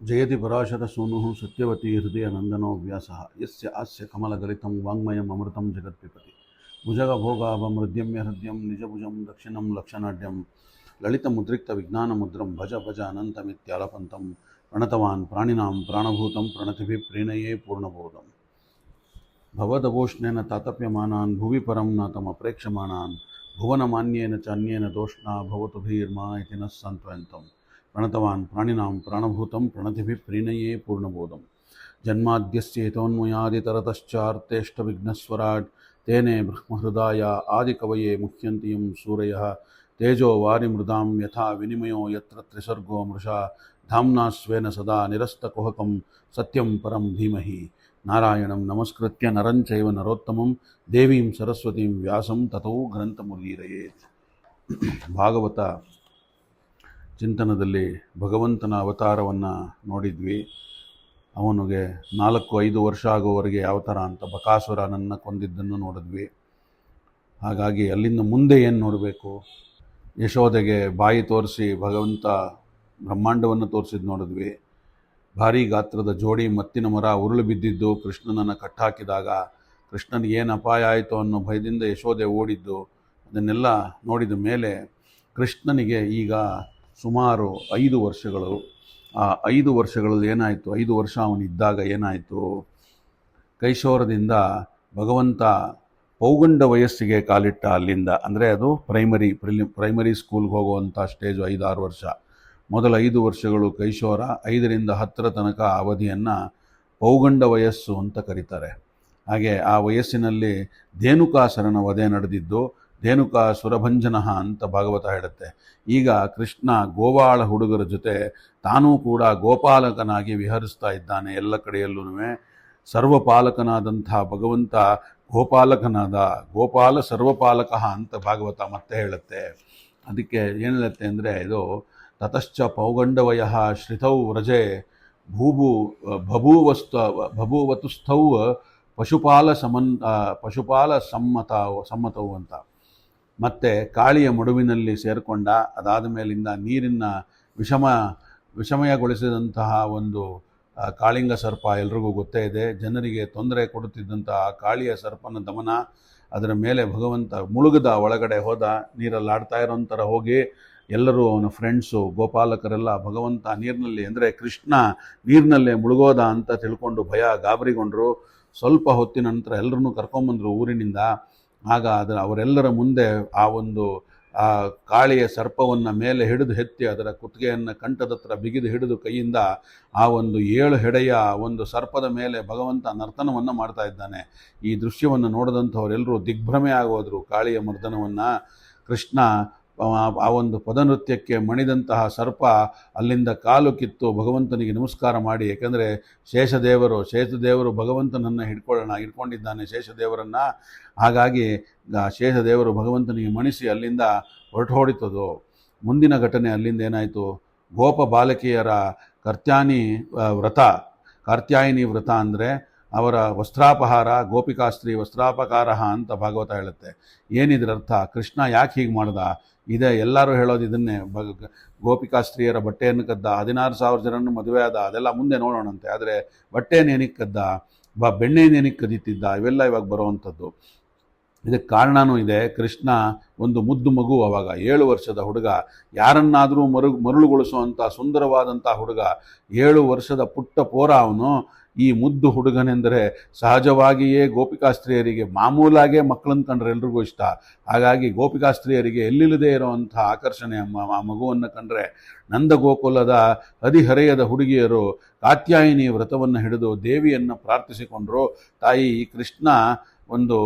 जयति पराशरसूनुः सत्यवती हृदयनन्दनो व्यासः यस्य आस्य कमलगलितं वाङ्मयम् अमृतं जगत्पिबति भुजगभोगाभमृद्यम्य हृद्यं निजभुजं दक्षिणं लक्षणाढ्यं ललितमुद्रिक्तविज्ञानमुद्रं भज भज अनन्तमित्यालपन्तं प्रणतवान् प्राणिनां प्राणभूतं प्रणतिभिः प्रीणये पूर्णबोधम् भवदवोष्णेन तातप्यमानान् भुवि परं नातमप्रेक्षमाणान् भुवनमान्येन च अन्येन दोष्णा भवतु भीर्मा इति नः सान्त्वयन्तम् प्रणतवान् प्राणिनां प्राणभूतं प्रणतिभिः प्रीणये पूर्णबोधम् जन्माद्यस्य हेतोन्मयादितरतश्चार्तेष्टविघ्नस्वराट् तेने ब्रह्महृदाय आदिकवये मुह्यन्ति यं सूरयः तेजो वारिमृदां यथा विनिमयो यत्र त्रिसर्गो मृषा धाम्ना स्वेन सदा निरस्तकुहकं सत्यं परं धीमहि नारायणं नमस्कृत्य नरं चैव नरोत्तमं देवीं सरस्वतीं व्यासं ततो ग्ರಂಥಮುಲ್ಲೀರಯೇತ್. ಭಾಗವತ ಚಿಂತನದಲ್ಲಿ ಭಗವಂತನ ಅವತಾರವನ್ನು ನೋಡಿದ್ವಿ. ಅವನಿಗೆ 4-5 ವರ್ಷ ಆಗೋವರೆಗೆ ಯಾವ ಥರ ಅಂತ ಬಕಾಸುರನನ್ನು ಕೊಂದಿದ್ದನ್ನು ನೋಡಿದ್ವಿ. ಹಾಗಾಗಿ ಅಲ್ಲಿಂದ ಮುಂದೆ ಏನು ನೋಡಬೇಕು, ಯಶೋದೆಗೆ ಬಾಯಿ ತೋರಿಸಿ ಭಗವಂತ ಬ್ರಹ್ಮಾಂಡವನ್ನು ತೋರಿಸಿದ್ದು ನೋಡಿದ್ವಿ. ಭಾರೀ ಗಾತ್ರದ ಜೋಡಿ ಮತ್ತಿನ ಮರ ಉರುಳು ಬಿದ್ದಿದ್ದು ಕೃಷ್ಣನನ್ನು ಕಟ್ಟಾಕಿದಾಗ ಕೃಷ್ಣನಿಗೆ ಏನು ಅಪಾಯ ಆಯಿತು ಅನ್ನೋ ಭಯದಿಂದ ಯಶೋದೆ ಓಡಿದ್ದು, ಅದನ್ನೆಲ್ಲ ನೋಡಿದ ಮೇಲೆ ಕೃಷ್ಣನಿಗೆ ಈಗ ಸುಮಾರು 5 ವರ್ಷಗಳು. ಆ 5 ವರ್ಷಗಳಲ್ಲಿ ಏನಾಯಿತು, 5 ವರ್ಷ ಅವನಿದ್ದಾಗ ಏನಾಯಿತು, ಕೈಶೋರದಿಂದ ಭಗವಂತ ಪೌಗಂಡ ವಯಸ್ಸಿಗೆ ಕಾಲಿಟ್ಟ. ಅಲ್ಲಿಂದ ಅಂದರೆ ಅದು ಪ್ರೈಮರಿ ಸ್ಕೂಲ್ಗೆ ಹೋಗುವಂಥ ಸ್ಟೇಜು 5-6 ವರ್ಷ. ಮೊದಲ 5 ವರ್ಷಗಳು ಕೈಶೋರ, 5ರಿಂದ 10 ತನಕ ಅವಧಿಯನ್ನು ಪೌಗಂಡ ವಯಸ್ಸು ಅಂತ ಕರೀತಾರೆ. ಹಾಗೆ ಆ ವಯಸ್ಸಿನಲ್ಲಿ ಧೇನುಕಾಸುರನ ವಧೆ ನಡೆದಿದ್ದು, ಧೇನುಕಾ ಸುರಭಂಜನ ಅಂತ ಭಾಗವತ ಹೇಳುತ್ತೆ. ಈಗ ಕೃಷ್ಣ ಗೋವಾಳ ಹುಡುಗರ ಜೊತೆ ತಾನೂ ಕೂಡ ಗೋಪಾಲಕನಾಗಿ ವಿಹರಿಸ್ತಾ ಇದ್ದಾನೆ. ಎಲ್ಲ ಕಡೆಯಲ್ಲೂ ಸರ್ವಪಾಲಕನಾದಂಥ ಭಗವಂತ ಗೋಪಾಲಕನಾದ, ಗೋಪಾಲ ಸರ್ವಪಾಲಕ ಅಂತ ಭಾಗವತ ಮತ್ತೆ ಹೇಳುತ್ತೆ. ಅದಕ್ಕೆ ಏನು ಹೇಳುತ್ತೆ ಅಂದರೆ, ಇದು ತತಶ್ಚ ಪೌಗಂಡವಯ ಶ್ರಿತೌ ವ್ರಜೆ ಬಭೂವತುಸ್ಥೌ ಪಶುಪಾಲ ಸಮ್ಮತವು ಅಂತ. ಮತ್ತು ಕಾಳಿಯ ಮಡುವಿನಲ್ಲಿ ಸೇರಿಕೊಂಡ. ಅದಾದ ಮೇಲಿಂದ ನೀರಿನ ವಿಷಮಯಗೊಳಿಸಿದಂತಹ ಒಂದು ಕಾಳಿಂಗ ಸರ್ಪ ಎಲ್ರಿಗೂ ಗೊತ್ತೇ ಇದೆ. ಜನರಿಗೆ ತೊಂದರೆ ಕೊಡುತ್ತಿದ್ದಂತಹ ಕಾಳಿಯ ಸರ್ಪನ ದಮನ, ಅದರ ಮೇಲೆ ಭಗವಂತ ಮುಳುಗದ, ಒಳಗಡೆ ಹೋದ, ನೀರಲ್ಲಿ ಆಡ್ತಾ ಇರೋಂಥರ ಹೋಗಿ ಎಲ್ಲರೂ ಅವನ ಫ್ರೆಂಡ್ಸು ಗೋಪಾಲಕರೆಲ್ಲ ಭಗವಂತ ನೀರಿನಲ್ಲಿ ಅಂದರೆ ಕೃಷ್ಣ ನೀರಿನಲ್ಲೇ ಮುಳುಗೋದ ಅಂತ ತಿಳ್ಕೊಂಡು ಗಾಬರಿಗೊಂಡರು. ಸ್ವಲ್ಪ ಹೊತ್ತಿನ ನಂತರ ಎಲ್ಲರನ್ನೂ ಕರ್ಕೊಂಬಂದರು ಊರಿನಿಂದ. ಆಗ ಅವರೆಲ್ಲರ ಮುಂದೆ ಆ ಕಾಳಿಯ ಸರ್ಪವನ್ನು ಮೇಲೆ ಹಿಡಿದು ಎತ್ತಿ ಅದರ ಕುತ್ತಿಗೆಯನ್ನು ಕಂಠದತ್ರ ಬಿಗಿದು ಹಿಡಿದು ಕೈಯಿಂದ ಆ 7 ಹೆಡೆಯ ಸರ್ಪದ ಮೇಲೆ ಭಗವಂತ ನರ್ತನವನ್ನು ಮಾಡ್ತಾ ಇದ್ದಾನೆ. ಈ ದೃಶ್ಯವನ್ನು ನೋಡಿದಂಥವರೆಲ್ಲರೂ ದಿಗ್ಭ್ರಮೆ ಆಗೋದ್ರು. ಕಾಳಿಯ ಮರ್ದನವನ್ನು ಕೃಷ್ಣ ಆ ಪದನೃತ್ಯಕ್ಕೆ ಮಣಿದಂತಹ ಸರ್ಪ ಅಲ್ಲಿಂದ ಕಾಲು ಕಿತ್ತು ಭಗವಂತನಿಗೆ ನಮಸ್ಕಾರ ಮಾಡಿ, ಏಕೆಂದರೆ ಶೇಷದೇವರು ಭಗವಂತನನ್ನು ಹಿಡ್ಕೊಂಡಿದ್ದಾನೆ ಶೇಷದೇವರನ್ನು. ಹಾಗಾಗಿ ಶೇಷದೇವರು ಭಗವಂತನಿಗೆ ಮಣಿಸಿ ಅಲ್ಲಿಂದ ಹೊರಟೋಡಿತದು. ಮುಂದಿನ ಘಟನೆ ಅಲ್ಲಿಂದ ಏನಾಯಿತು, ಗೋಪ ಬಾಲಕಿಯರ ಕಾತ್ಯಾಯಿನಿ ವ್ರತ ಅಂದರೆ ಅವರ ವಸ್ತ್ರಾಪಹಾರ, ಗೋಪಿಕಾಸ್ತ್ರೀ ವಸ್ತ್ರಾಪಕಾರ ಅಂತ ಭಾಗವತ ಹೇಳುತ್ತೆ. ಏನಿದ್ರ ಅರ್ಥ, ಕೃಷ್ಣ ಯಾಕೆ ಹೀಗೆ ಮಾಡ್ದ? ಎಲ್ಲರೂ ಹೇಳೋದು ಇದನ್ನೇ. ಗೋಪಿಕಾಸ್ತ್ರೀಯರ ಬಟ್ಟೆಯನ್ನು ಕದ್ದ, 16,000 ಜನರನ್ನು ಮದುವೆ ಆದ, ಅದೆಲ್ಲ ಮುಂದೆ ನೋಡೋಣಂತೆ. ಆದರೆ ಬಟ್ಟೆಯನ್ನು ಏನಕ್ಕೆ ಕದ್ದ, ಬೆಣ್ಣೆಯನ್ನು ಏನಕ್ಕೆ ಕದೀತಿದ್ದ, ಇವೆಲ್ಲ ಇವಾಗ ಬರುವಂಥದ್ದು. ಇದಕ್ಕೆ ಕಾರಣವೂ ಇದೆ. ಕೃಷ್ಣ ಮುದ್ದು ಮಗು, ಅವಾಗ 7 ವರ್ಷದ ಹುಡುಗ, ಯಾರನ್ನಾದರೂ ಮರುಳುಗೊಳಿಸುವಂಥ ಸುಂದರವಾದಂಥ ಹುಡುಗ, 7 ವರ್ಷದ ಪುಟ್ಟ ಪೋರ ಅವನು. ಈ ಮುದ್ದು ಹುಡುಗನೆಂದರೆ ಸಹಜವಾಗಿಯೇ ಗೋಪಿಕಾಸ್ತ್ರೀಯರಿಗೆ ಮಾಮೂಲಾಗೇ ಮಕ್ಕಳನ್ನು ಕಂಡ್ರೆ ಎಲ್ರಿಗೂ ಇಷ್ಟ. ಹಾಗಾಗಿ ಗೋಪಿಕಾಸ್ತ್ರೀಯರಿಗೆ ಎಲ್ಲಿಲ್ಲದೆ ಇರೋವಂಥ ಆಕರ್ಷಣೆ ಆ ಮಗುವನ್ನು ಕಂಡ್ರೆ. ನಂದ ಗೋಕುಲದ ಹದಿಹರೆಯದ ಹುಡುಗಿಯರು ಕಾತ್ಯಾಯಿನಿ ವ್ರತವನ್ನು ಹಿಡಿದು ದೇವಿಯನ್ನು ಪ್ರಾರ್ಥಿಸಿಕೊಂಡ್ರು. ತಾಯಿ, ಈ ಕೃಷ್ಣ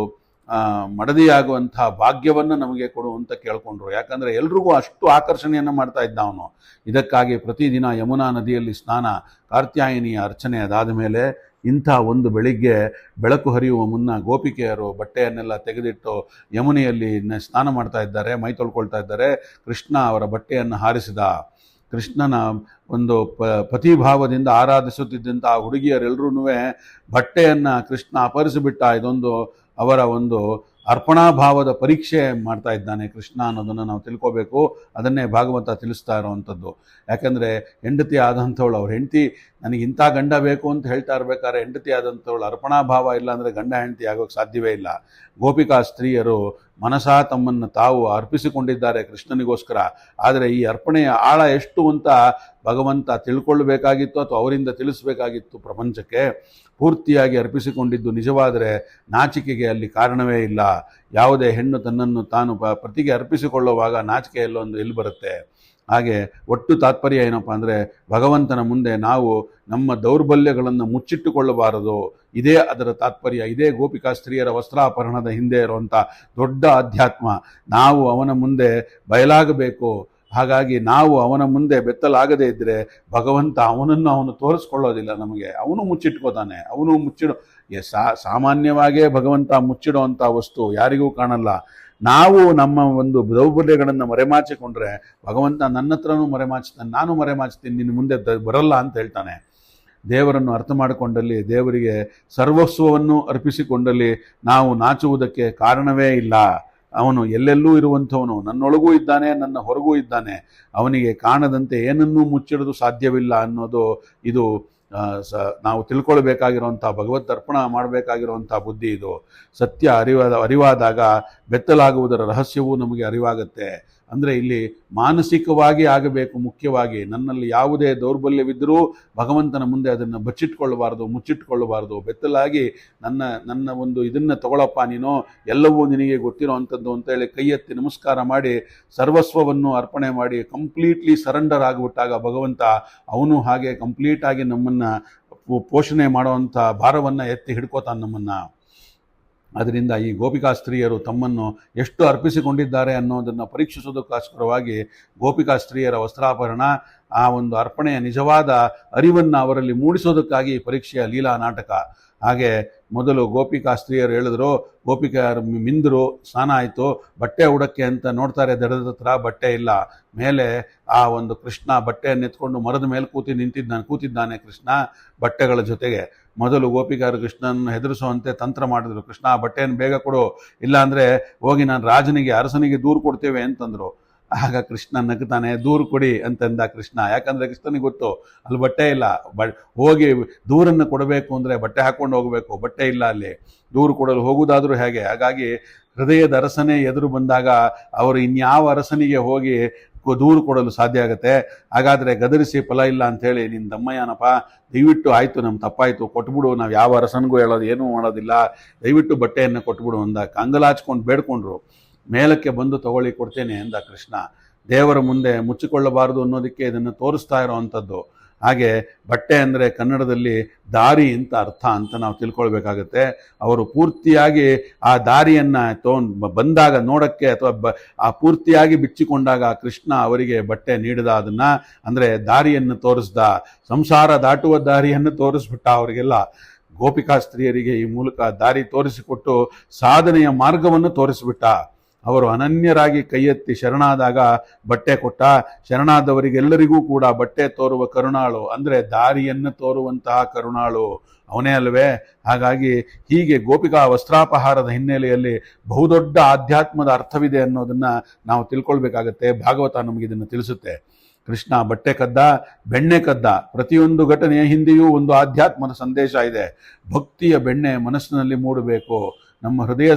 ಮಡದಿಯಾಗುವಂಥ ಭಾಗ್ಯವನ್ನು ನಮಗೆ ಕೊಡು ಅಂತ ಕೇಳ್ಕೊಂಡ್ರು. ಯಾಕಂದರೆ ಎಲ್ರಿಗೂ ಅಷ್ಟು ಆಕರ್ಷಣೆಯನ್ನು ಮಾಡ್ತಾ ಇದ್ದ ಅವನು. ಇದಕ್ಕಾಗಿ ಪ್ರತಿದಿನ ಯಮುನಾ ನದಿಯಲ್ಲಿ ಸ್ನಾನ, ಕಾತ್ಯಾಯಿನಿಯ ಅರ್ಚನೆ. ಅದಾದ ಮೇಲೆ ಇಂಥ ಬೆಳಿಗ್ಗೆ ಬೆಳಕು ಹರಿಯುವ ಮುನ್ನ ಗೋಪಿಕೆಯರು ಬಟ್ಟೆಯನ್ನೆಲ್ಲ ತೆಗೆದಿಟ್ಟು ಯಮುನೆಯಲ್ಲಿ ಸ್ನಾನ ಮಾಡ್ತಾ ಇದ್ದಾರೆ, ಮೈ ತೊಳ್ಕೊಳ್ತಾ ಇದ್ದಾರೆ. ಕೃಷ್ಣ ಅವರ ಬಟ್ಟೆಯನ್ನು ಹಾರಿಸಿದ. ಕೃಷ್ಣನ ಪತಿಭಾವದಿಂದ ಆರಾಧಿಸುತ್ತಿದ್ದಂಥ ಹುಡುಗಿಯರೆಲ್ಲರೂ ಬಟ್ಟೆಯನ್ನು ಕೃಷ್ಣ ಅಪಹರಿಸಿಬಿಟ್ಟ. ಇದೊಂದು ಅವರ ಅರ್ಪಣಾಭಾವದ ಪರೀಕ್ಷೆ ಮಾಡ್ತಾ ಇದ್ದಾನೆ ಕೃಷ್ಣ ಅನ್ನೋದನ್ನು ನಾವು ತಿಳ್ಕೋಬೇಕು. ಅದನ್ನೇ ಭಾಗವತ ತಿಳಿಸ್ತಾ ಇರೋವಂಥದ್ದು. ಯಾಕಂದರೆ ಹೆಂಡತಿ ಆದಂಥವಳು, ಅವ್ರ ಹೆಂಡತಿ ನನಗೆ ಇಂಥ ಗಂಡ ಬೇಕು ಅಂತ ಹೇಳ್ತಾ ಇರ್ಬೇಕಾದ್ರೆ ಹೆಂಡತಿ ಆದಂಥವಳು ಅರ್ಪಣಾಭಾವ ಇಲ್ಲ ಅಂದರೆ ಗಂಡ ಹೆಂಡತಿ ಆಗೋಕ್ಕೆ ಸಾಧ್ಯವೇ ಇಲ್ಲ. ಗೋಪಿಕಾ ಸ್ತ್ರೀಯರು ಮನಸಾ ತಮ್ಮನ್ನು ತಾವು ಅರ್ಪಿಸಿಕೊಂಡಿದ್ದಾರೆ ಕೃಷ್ಣನಿಗೋಸ್ಕರ. ಆದರೆ ಈ ಅರ್ಪಣೆಯ ಆಳ ಎಷ್ಟು ಅಂತ ಭಗವಂತ ತಿಳ್ಕೊಳ್ಬೇಕಾಗಿತ್ತು ಅಥವಾ ಅವರಿಂದ ತಿಳಿಸ್ಬೇಕಾಗಿತ್ತು ಪ್ರಪಂಚಕ್ಕೆ. ಪೂರ್ತಿಯಾಗಿ ಅರ್ಪಿಸಿಕೊಂಡಿದ್ದು ನಿಜವಾದರೆ ನಾಚಿಕೆಗೆ ಅಲ್ಲಿ ಕಾರಣವೇ ಇಲ್ಲ. ಯಾವುದೇ ಹೆಣ್ಣು ತನ್ನನ್ನು ತಾನು ಪ್ರತಿಗೆ ಅರ್ಪಿಸಿಕೊಳ್ಳುವಾಗ ನಾಚಿಕೆ ಎಲ್ಲಿ ಬರುತ್ತೆ. ಹಾಗೆ ಒಟ್ಟು ತಾತ್ಪರ್ಯ ಏನಪ್ಪ ಅಂದರೆ, ಭಗವಂತನ ಮುಂದೆ ನಾವು ನಮ್ಮ ದೌರ್ಬಲ್ಯಗಳನ್ನು ಮುಚ್ಚಿಟ್ಟುಕೊಳ್ಳಬಾರದು. ಇದೇ ಅದರ ತಾತ್ಪರ್ಯ. ಇದೇ ಗೋಪಿಕಾ ಸ್ತ್ರೀಯರ ವಸ್ತ್ರಾಪರಣದ ಹಿಂದೆ ಇರುವಂಥ ದೊಡ್ಡ ಅಧ್ಯಾತ್ಮ. ನಾವು ಅವನ ಮುಂದೆ ಬಯಲಾಗಬೇಕು. ಹಾಗಾಗಿ ನಾವು ಅವನ ಮುಂದೆ ಬೆತ್ತಲಾಗದೇ ಇದ್ದರೆ ಭಗವಂತ ಅವನು ತೋರಿಸ್ಕೊಳ್ಳೋದಿಲ್ಲ ನಮಗೆ. ಅವನು ಮುಚ್ಚಿಟ್ಕೋತಾನೆ. ಅವನು ಸಾಮಾನ್ಯವಾಗೇ ಭಗವಂತ ಮುಚ್ಚಿಡೋ ಅಂಥ ವಸ್ತು ಯಾರಿಗೂ ಕಾಣಲ್ಲ. ನಾವು ನಮ್ಮ ಒಂದು ದೌರ್ಬಲ್ಯಗಳನ್ನು ಮರೆಮಾಚಿಕೊಂಡ್ರೆ ಭಗವಂತ ನನ್ನ ಹತ್ರನೂ ಮರೆಮಾಚ್ತಾನೆ, ನಾನು ಮರೆಮಾಚ್ತೀನಿ, ನಿನ್ನ ಮುಂದೆ ಬರಲ್ಲ ಅಂತ ಹೇಳ್ತಾನೆ. ದೇವರನ್ನು ಅರ್ಥ ಮಾಡಿಕೊಂಡಲ್ಲಿ, ದೇವರಿಗೆ ಸರ್ವಸ್ವವನ್ನು ಅರ್ಪಿಸಿಕೊಂಡಲ್ಲಿ ನಾವು ನಾಚುವುದಕ್ಕೆ ಕಾರಣವೇ ಇಲ್ಲ. ಅವನು ಎಲ್ಲೆಲ್ಲೂ ಇರುವಂಥವನು, ನನ್ನೊಳಗೂ ಇದ್ದಾನೆ, ನನ್ನ ಹೊರಗೂ ಇದ್ದಾನೆ. ಅವನಿಗೆ ಕಾಣದಂತೆ ಏನನ್ನೂ ಮುಚ್ಚಿಡೋದು ಸಾಧ್ಯವಿಲ್ಲ ಅನ್ನೋದು ಇದು ನಾವು ತಿಳ್ಕೊಳ್ಬೇಕಾಗಿರುವಂಥ, ಭಗವದ್ ಅರ್ಪಣ ಮಾಡಬೇಕಾಗಿರುವಂಥ ಬುದ್ಧಿ ಇದು. ಸತ್ಯ ಅರಿವಾದಾಗ ಬೆತ್ತಲಾಗುವುದರ ರಹಸ್ಯವೂ ನಮಗೆ ಅರಿವಾಗುತ್ತೆ. ಅಂದರೆ ಇಲ್ಲಿ ಮಾನಸಿಕವಾಗಿ ಆಗಬೇಕು ಮುಖ್ಯವಾಗಿ. ನನ್ನಲ್ಲಿ ಯಾವುದೇ ದೌರ್ಬಲ್ಯವಿದ್ದರೂ ಭಗವಂತನ ಮುಂದೆ ಅದನ್ನು ಬಚ್ಚಿಟ್ಕೊಳ್ಳಬಾರ್ದು, ಮುಚ್ಚಿಟ್ಕೊಳ್ಳಬಾರ್ದು. ಬೆತ್ತಲಾಗಿ ನನ್ನ ಒಂದು ಇದನ್ನು ತಗೊಳಪ್ಪ ನೀನು, ಎಲ್ಲವೂ ನಿನಗೆ ಗೊತ್ತಿರೋ ಅಂಥದ್ದು ಅಂತೇಳಿ ಕೈ ಎತ್ತಿ ನಮಸ್ಕಾರ ಮಾಡಿ ಸರ್ವಸ್ವವನ್ನು ಅರ್ಪಣೆ ಮಾಡಿ ಕಂಪ್ಲೀಟ್ಲಿ ಸರೆಂಡರ್ ಆಗಿಬಿಟ್ಟಾಗ ಭಗವಂತ ಅವನು ಹಾಗೆ ಕಂಪ್ಲೀಟಾಗಿ ನಮ್ಮನ್ನು ಪೋಷಣೆ ಮಾಡುವಂಥ ಭಾರವನ್ನು ಎತ್ತಿ ಹಿಡ್ಕೋತಾನೆ ನಮ್ಮನ್ನು. ಅದರಿಂದ ಈ ಗೋಪಿಕಾ ಸ್ತ್ರೀಯರು ತಮ್ಮನ್ನು ಎಷ್ಟು ಅರ್ಪಿಸಿಕೊಂಡಿದ್ದಾರೆ ಅನ್ನೋದನ್ನು ಪರೀಕ್ಷಿಸೋದಕ್ಕೋಸ್ಕರವಾಗಿ ಗೋಪಿಕಾ ಸ್ತ್ರೀಯರ ವಸ್ತ್ರಾಪರಣ, ಆ ಒಂದು ಅರ್ಪಣೆಯ ನಿಜವಾದ ಅರಿವನ್ನು ಅವರಲ್ಲಿ ಮೂಡಿಸೋದಕ್ಕಾಗಿ ಪರೀಕ್ಷೆಯ ಲೀಲಾ ನಾಟಕ. ಹಾಗೆ ಮೊದಲು ಗೋಪಿಕಾ ಸ್ತ್ರೀಯರು ಹೇಳಿದ್ರು, ಗೋಪಿಕೆಯರು ಮಿಂದರು, ಸ್ನಾನ ಆಯಿತು, ಬಟ್ಟೆ ಉಡಕ್ಕೆ ಅಂತ ನೋಡ್ತಾರೆ, ದಡದ ಹತ್ರ ಬಟ್ಟೆ ಇಲ್ಲ. ಮೇಲೆ ಆ ಒಂದು ಕೃಷ್ಣ ಬಟ್ಟೆಯನ್ನು ಎತ್ಕೊಂಡು ಮರದ ಮೇಲೆ ಕೂತಿದ್ದಾನೆ ಕೃಷ್ಣ ಬಟ್ಟೆಗಳ ಜೊತೆಗೆ. ಮೊದಲು ಗೋಪಿಕಾರು ಕೃಷ್ಣನ ಹೆದರಿಸುವಂತೆ ತಂತ್ರ ಮಾಡಿದ್ರು. ಕೃಷ್ಣ ಬಟ್ಟೆಯನ್ನು ಬೇಗ ಕೊಡು, ಇಲ್ಲಾಂದರೆ ಹೋಗಿ ನಾನು ರಾಜನಿಗೆ ಅರಸನಿಗೆ ದೂರು ಕೊಡ್ತೇವೆ ಅಂತಂದರು. ಆಗ ಕೃಷ್ಣ ನಗ್ತಾನೆ, ದೂರು ಕೊಡಿ ಅಂತಂದ ಕೃಷ್ಣ. ಯಾಕಂದರೆ ಕೃಷ್ಣನಿಗೆ ಗೊತ್ತು ಅಲ್ಲಿ ಬಟ್ಟೆ ಇಲ್ಲ. ಹೋಗಿ ದೂರನ್ನು ಕೊಡಬೇಕು ಅಂದರೆ ಬಟ್ಟೆ ಹಾಕ್ಕೊಂಡು ಹೋಗಬೇಕು, ಬಟ್ಟೆ ಇಲ್ಲ ಅಲ್ಲಿ. ದೂರು ಕೊಡಲು ಹೋಗುವುದಾದರೂ ಹೇಗೆ? ಹಾಗಾಗಿ ಹೃದಯದ ಅರಸನೇ ಎದುರು ಬಂದಾಗ ಅವರು ಇನ್ಯಾವ ಅರಸನಿಗೆ ಹೋಗಿ ದೂರು ಕೊಡಲು ಸಾಧ್ಯ ಆಗುತ್ತೆ? ಹಾಗಾದರೆ ಗದರಿಸಿ ಫಲ ಇಲ್ಲ ಅಂಥೇಳಿ, ನಿನ್ನ ದಮ್ಮಯ್ಯನಪ್ಪ, ದಯವಿಟ್ಟು ಆಯಿತು, ನಮ್ಮ ತಪ್ಪಾಯಿತು, ಕೊಟ್ಬಿಡು, ನಾವು ಯಾವ ಅರಸನಿಗೂ ಹೇಳೋದು ಏನೂ ಮಾಡೋದಿಲ್ಲ, ದಯವಿಟ್ಟು ಬಟ್ಟೆಯನ್ನು ಕೊಟ್ಬಿಡು ಅಂದ. ಕಂಗಲಾಚ್ಕೊಂಡು ಬೇಡ್ಕೊಂಡ್ರು. ಮೇಲಕ್ಕೆ ಬಂದು ತಗೊಳ್ಳಿ, ಕೊಡ್ತೇನೆ ಎಂದ ಕೃಷ್ಣ. ದೇವರ ಮುಂದೆ ಮುಚ್ಚಿಕೊಳ್ಳಬಾರದು ಅನ್ನೋದಕ್ಕೆ ಇದನ್ನು ತೋರಿಸ್ತಾ ಇರೋವಂಥದ್ದು. ಹಾಗೆ ಬಟ್ಟೆ ಅಂದರೆ ಕನ್ನಡದಲ್ಲಿ ದಾರಿ ಅಂತ ಅರ್ಥ ಅಂತ ನಾವು ತಿಳ್ಕೊಳ್ಬೇಕಾಗತ್ತೆ. ಅವರು ಪೂರ್ತಿಯಾಗಿ ಆ ದಾರಿಯನ್ನು ಬಂದಾಗ ನೋಡೋಕ್ಕೆ ಅಥವಾ ಆ ಪೂರ್ತಿಯಾಗಿ ಬಿಚ್ಚಿಕೊಂಡಾಗ ಕೃಷ್ಣ ಅವರಿಗೆ ಬಟ್ಟೆ ನೀಡಿದ. ಅದನ್ನು ಅಂದರೆ ದಾರಿಯನ್ನು ತೋರಿಸ್ದ, ಸಂಸಾರ ದಾಟುವ ದಾರಿಯನ್ನು ತೋರಿಸ್ಬಿಟ್ಟ ಅವರಿಗೆಲ್ಲ. ಗೋಪಿಕಾ ಸ್ತ್ರೀಯರಿಗೆ ಈ ಮೂಲಕ ದಾರಿ ತೋರಿಸಿಕೊಟ್ಟು ಸಾಧನೆಯ ಮಾರ್ಗವನ್ನು ತೋರಿಸಿಬಿಟ್ಟ. ಅವರು ಅನನ್ಯರಾಗಿ ಕೈ ಎತ್ತಿ ಶರಣಾದಾಗ ಬಟ್ಟೆ ಕೊಟ್ಟ. ಶರಣಾದವರಿಗೆಲ್ಲರಿಗೂ ಕೂಡ ಬಟ್ಟೆ ತೋರುವ ಕರುಣಾಳು, ಅಂದರೆ ದಾರಿಯನ್ನು ತೋರುವಂತಹ ಕರುಣಾಳು ಅವನೇ ಅಲ್ವೇ? ಹಾಗಾಗಿ ಹೀಗೆ ಗೋಪಿಕಾ ವಸ್ತ್ರಾಪಹಾರದ ಹಿನ್ನೆಲೆಯಲ್ಲಿ ಬಹುದೊಡ್ಡ ಆಧ್ಯಾತ್ಮದ ಅರ್ಥವಿದೆ ಅನ್ನೋದನ್ನು ನಾವು ತಿಳ್ಕೊಳ್ಬೇಕಾಗತ್ತೆ. ಭಾಗವತ ನಮಗಿದನ್ನು ತಿಳಿಸುತ್ತೆ. ಕೃಷ್ಣ ಬಟ್ಟೆ ಕದ್ದ, ಬೆಣ್ಣೆ ಕದ್ದ. ಪ್ರತಿಯೊಂದು ಘಟನೆಯ ಹಿಂದೆಯೂ ಒಂದು ಆಧ್ಯಾತ್ಮದ ಸಂದೇಶ ಇದೆ. ಭಕ್ತಿಯ ಬೆಣ್ಣೆ ಮನಸ್ಸಿನಲ್ಲಿ ಮೂಡಬೇಕು. ನಮ್ಮ ಹೃದಯ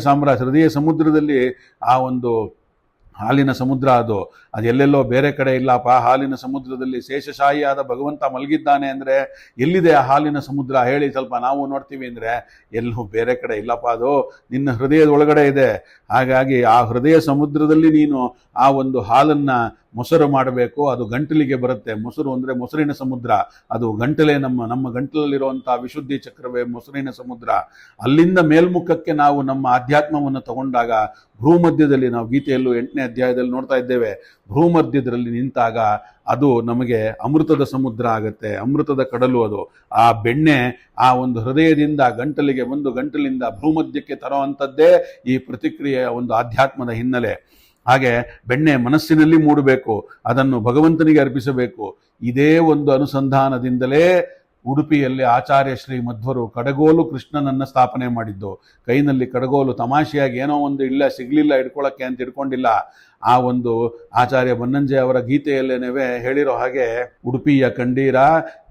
ಸಮುದ್ರದಲ್ಲಿ ಆ ಒಂದು ಹಾಲಿನ ಸಮುದ್ರ ಅದು ಎಲ್ಲೆಲ್ಲೋ ಬೇರೆ ಕಡೆ ಇಲ್ಲಪ್ಪ. ಹಾಲಿನ ಸಮುದ್ರದಲ್ಲಿ ಶೇಷಶಾಹಿಯಾದ ಭಗವಂತ ಮಲಗಿದ್ದಾನೆ ಅಂದರೆ ಎಲ್ಲಿದೆ ಆ ಹಾಲಿನ ಸಮುದ್ರ ಹೇಳಿ, ಸ್ವಲ್ಪ ನಾವು ನೋಡ್ತೀವಿ ಅಂದರೆ ಎಲ್ಲೂ ಬೇರೆ ಕಡೆ ಇಲ್ಲಪ್ಪ, ಅದು ನಿನ್ನ ಹೃದಯದ ಒಳಗಡೆ ಇದೆ. ಹಾಗಾಗಿ ಆ ಹೃದಯ ಸಮುದ್ರದಲ್ಲಿ ನೀನು ಆ ಒಂದು ಹಾಲನ್ನು ಮೊಸರು ಮಾಡಬೇಕು. ಅದು ಗಂಟಲಿಗೆ ಬರುತ್ತೆ. ಮೊಸರು ಅಂದರೆ ಮೊಸರಿನ ಸಮುದ್ರ, ಅದು ಗಂಟಲೇ ನಮ್ಮ ಗಂಟಲಲ್ಲಿರುವಂಥ ವಿಶುದ್ಧಿ ಚಕ್ರವೇ ಮೊಸರಿನ ಸಮುದ್ರ. ಅಲ್ಲಿಂದ ಮೇಲ್ಮುಖಕ್ಕೆ ನಾವು ನಮ್ಮ ಆಧ್ಯಾತ್ಮವನ್ನು ತಗೊಂಡಾಗ ಭೂಮಧ್ಯದಲ್ಲಿ, ನಾವು ಗೀತೆಯಲ್ಲೂ 8ನೇ ಅಧ್ಯಾಯದಲ್ಲಿ ನೋಡ್ತಾ ಇದ್ದೇವೆ, ಭೂಮಧ್ಯದಲ್ಲಿ ನಿಂತಾಗ ಅದು ನಮಗೆ ಅಮೃತದ ಸಮುದ್ರ ಆಗುತ್ತೆ, ಅಮೃತದ ಕಡಲು ಅದು. ಆ ಬೆಣ್ಣೆ ಆ ಒಂದು ಹೃದಯದಿಂದ ಗಂಟಲಿಗೆ ಬಂದು ಗಂಟಲಿಂದ ಭೂಮಧ್ಯಕ್ಕೆ ತರುವಂಥದ್ದೇ ಈ ಪ್ರತಿಕ್ರಿಯೆಯ ಒಂದು ಆಧ್ಯಾತ್ಮದ ಹಿನ್ನೆಲೆ. ಹಾಗೆ ಬೆಣ್ಣೆ ಮನಸ್ಸಿನಲ್ಲಿ ಮೂಡಬೇಕು, ಅದನ್ನು ಭಗವಂತನಿಗೆ ಅರ್ಪಿಸಬೇಕು. ಇದೇ ಒಂದು ಅನುಸಂಧಾನದಿಂದಲೇ ಉಡುಪಿಯಲ್ಲಿ ಆಚಾರ್ಯ ಶ್ರೀ ಮಧ್ವರು ಕಡಗೋಲು ಕೃಷ್ಣನನ್ನ ಸ್ಥಾಪನೆ ಮಾಡಿದ್ದು. ಕೈನಲ್ಲಿ ಕಡಗೋಲು, ತಮಾಷೆಯಾಗಿ ಏನೋ ಒಂದು ಇಲ್ಲ ಸಿಗ್ಲಿಲ್ಲ ಇಟ್ಕೊಳ್ಳೋಕ್ಕೆ ಅಂತ ಇಟ್ಕೊಂಡಿಲ್ಲ. ಆ ಒಂದು ಆಚಾರ್ಯ ಬನ್ನಂಜೆ ಅವರ ಗೀತೆಯಲ್ಲೇನವೇ ಹೇಳಿರೋ ಹಾಗೆ, ಉಡುಪಿಯ ಕಂಡೀರ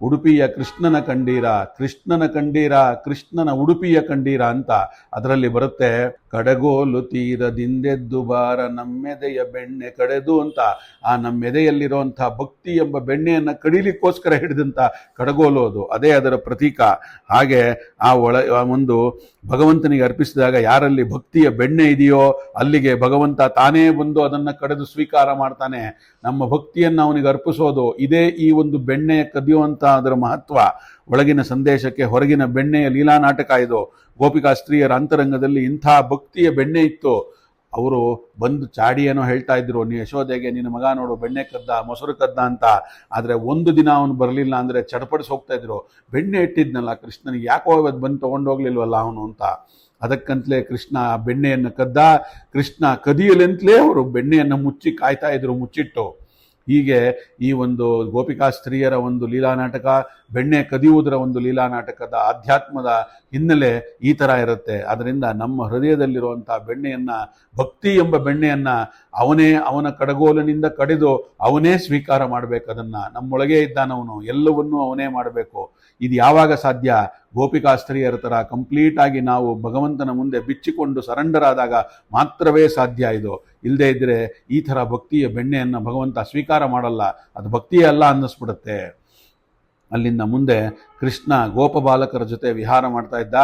ಉಡುಪಿಯ ಕೃಷ್ಣನ ಕಂಡೀರ, ಕೃಷ್ಣನ ಕಂಡೀರ ಕೃಷ್ಣನ ಉಡುಪಿಯ ಕಂಡೀರ ಅಂತ ಅದರಲ್ಲಿ ಬರುತ್ತೆ. ಕಡಗೋಲು ತೀರದಿಂದೆದ್ದು ಬಾರ ನಮ್ಮೆದೆಯ ಬೆಣ್ಣೆ ಕಡೆದು ಅಂತ. ಆ ನಮ್ಮೆದೆಯಲ್ಲಿರುವಂಥ ಭಕ್ತಿ ಎಂಬ ಬೆಣ್ಣೆಯನ್ನ ಕಡಿಲಿಕ್ಕೋಸ್ಕರ ಹಿಡಿದಂಥ ಕಡಗೋಲು ಅದು, ಅದೇ ಅದರ ಪ್ರತೀಕ. ಹಾಗೆ ಆ ಒಂದು ಭಗವಂತನಿಗೆ ಅರ್ಪಿಸಿದಾಗ ಯಾರಲ್ಲಿ ಭಕ್ತಿಯ ಬೆಣ್ಣೆ ಇದೆಯೋ ಅಲ್ಲಿಗೆ ಭಗವಂತ ತಾನೇ ಬಂದು ಅದನ್ನ ಕಡೆದು ಸ್ವೀಕಾರ ಮಾಡ್ತಾನೆ. ನಮ್ಮ ಭಕ್ತಿಯನ್ನು ಅವನಿಗೆ ಅರ್ಪಿಸೋದು ಇದೇ ಈ ಒಂದು ಬೆಣ್ಣೆಯ ಕದಿಯುವಂತ ಅದರ ಮಹತ್ವ. ಒಳಗಿನ ಸಂದೇಶಕ್ಕೆ ಹೊರಗಿನ ಬೆಣ್ಣೆಯ ಲೀಲಾ ನಾಟಕ ಇದು. ಗೋಪಿಕಾ ಸ್ತ್ರೀಯರ ಅಂತರಂಗದಲ್ಲಿ ಇಂಥ ಭಕ್ತಿಯ ಬೆಣ್ಣೆ ಇತ್ತು. ಅವರು ಬಂದು ಚಾಡಿ ಏನೋ ಹೇಳ್ತಾ ಇದ್ರು, ನೀ ಯಶೋದೆಗೆ ನಿನ್ನ ಮಗ ನೋಡು ಬೆಣ್ಣೆ ಕದ್ದ ಮೊಸರು ಕದ್ದ ಅಂತ. ಆದರೆ ಒಂದು ದಿನ ಅವನು ಬರಲಿಲ್ಲ ಅಂದರೆ ಚಡಪಡಿಸಿ ಹೋಗ್ತಾ ಇದ್ರು. ಬೆಣ್ಣೆ ಇಟ್ಟಿದ್ನಲ್ಲ ಕೃಷ್ಣನಿಗೆ, ಯಾಕೋ ಇವತ್ತು ಬಂದು ತೊಗೊಂಡೋಗ್ಲಿಲ್ವಲ್ಲ ಅವನು ಅಂತ. ಅದಕ್ಕಂತಲೇ ಕೃಷ್ಣ ಬೆಣ್ಣೆಯನ್ನು ಕದ್ದ. ಕೃಷ್ಣ ಕದಿಯಲೆಂತಲೇ ಅವರು ಬೆಣ್ಣೆಯನ್ನು ಮುಚ್ಚಿ ಕಾಯ್ತಾ ಇದ್ರು, ಮುಚ್ಚಿಟ್ಟು. ಹೀಗೆ ಈ ಒಂದು ಗೋಪಿಕಾ ಸ್ತ್ರೀಯರ ಒಂದು ಲೀಲಾ ನಾಟಕ, ಬೆಣ್ಣೆ ಕದಿಯುವುದರ ಒಂದು ಲೀಲಾ ನಾಟಕದ ಆಧ್ಯಾತ್ಮದ ಹಿನ್ನೆಲೆ ಈ ಥರ ಇರುತ್ತೆ. ಅದರಿಂದ ನಮ್ಮ ಹೃದಯದಲ್ಲಿರುವಂಥ ಬೆಣ್ಣೆಯನ್ನ, ಭಕ್ತಿ ಎಂಬ ಬೆಣ್ಣೆಯನ್ನ ಅವನ ಕಡಗೋಲಿನಿಂದ ಕಡಿದು ಅವನೇ ಸ್ವೀಕಾರ ಮಾಡಬೇಕು. ಅದನ್ನ ನಮ್ಮೊಳಗೆ ಇದ್ದಾನವನು, ಎಲ್ಲವನ್ನೂ ಅವನೇ ಮಾಡಬೇಕು. ಇದು ಯಾವಾಗ ಸಾಧ್ಯ? ಗೋಪಿಕಾ ಸ್ತ್ರೀಯರ ಥರ ಕಂಪ್ಲೀಟ್ ಆಗಿ ನಾವು ಭಗವಂತನ ಮುಂದೆ ಬಿಚ್ಚಿಕೊಂಡು ಸರೆಂಡರ್ ಆದಾಗ ಮಾತ್ರವೇ ಸಾಧ್ಯ ಇದು. ಇಲ್ಲದೇ ಇದ್ರೆ ಈ ಥರ ಭಕ್ತಿಯ ಬೆಣ್ಣೆಯನ್ನು ಭಗವಂತ ಸ್ವೀಕಾರ ಮಾಡಲ್ಲ. ಅದು ಭಕ್ತಿಯೇ ಅಲ್ಲ ಅನ್ನಿಸ್ಬಿಡುತ್ತೆ. ಅಲ್ಲಿಂದ ಮುಂದೆ ಕೃಷ್ಣ ಗೋಪಬಾಲಕರ ಜೊತೆ ವಿಹಾರ ಮಾಡ್ತಾ ಇದ್ದ.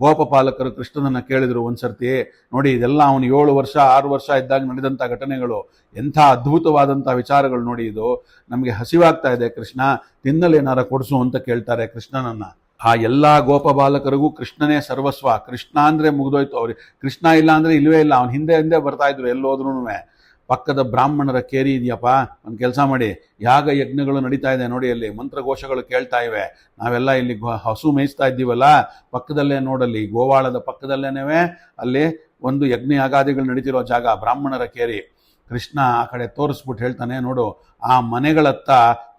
ಗೋಪಪಾಲಕರು ಕೃಷ್ಣನನ್ನ ಕೇಳಿದ್ರು ಒಂದ್ಸರ್ತಿ, ನೋಡಿ ಇದೆಲ್ಲ ಅವನು 7 ವರ್ಷ 6 ವರ್ಷ ಇದ್ದಾಗ ನಡೆದಂಥ ಘಟನೆಗಳು, ಎಂಥ ಅದ್ಭುತವಾದಂಥ ವಿಚಾರಗಳು ನೋಡಿ. ಇದು ನಮಗೆ ಹಸಿವಾಗ್ತಾ ಇದೆ ಕೃಷ್ಣ, ತಿನ್ನಲೇನಾರ ಕೊಡಿಸು ಅಂತ ಕೇಳ್ತಾರೆ ಕೃಷ್ಣನನ್ನ. ಆ ಎಲ್ಲ ಗೋಪಬಾಲಕರಿಗೂ ಕೃಷ್ಣನೇ ಸರ್ವಸ್ವ. ಕೃಷ್ಣ ಅಂದ್ರೆ ಮುಗಿದೋಯ್ತು ಅವ್ರಿಗೆ. ಕೃಷ್ಣ ಇಲ್ಲ ಅಂದ್ರೆ ಇಲ್ವೇ ಇಲ್ಲ. ಅವ್ನು ಹಿಂದೆ ಬರ್ತಾ ಇದ್ರು ಎಲ್ಲೋದ್ರೂ. ಪಕ್ಕದ ಬ್ರಾಹ್ಮಣರ ಕೇರಿ ಇದೆಯಪ್ಪ, ಒಂದು ಕೆಲಸ ಮಾಡಿ, ಯಾಗ ಯಜ್ಞಗಳು ನಡೀತಾ ಇದೆ ನೋಡಿ, ಅಲ್ಲಿ ಮಂತ್ರಘೋಷಗಳು ಕೇಳ್ತಾ ಇವೆ. ನಾವೆಲ್ಲ ಇಲ್ಲಿ ಹಸು ಮೇಯಿಸ್ತಾ ಇದ್ದೀವಲ್ಲ, ಪಕ್ಕದಲ್ಲೇ ನೋಡಲ್ಲಿ ಗೋವಾಳದ ಪಕ್ಕದಲ್ಲೇನೇ ಅಲ್ಲಿ ಒಂದು ಯಜ್ಞ ಯಾಗಾದಿಗಳು ನಡೀತಿರೋ ಜಾಗ, ಬ್ರಾಹ್ಮಣರ ಕೇರಿ. ಕೃಷ್ಣ ಆ ಕಡೆ ತೋರಿಸ್ಬಿಟ್ಟು ಹೇಳ್ತಾನೆ, ನೋಡು ಆ ಮನೆಗಳತ್ತ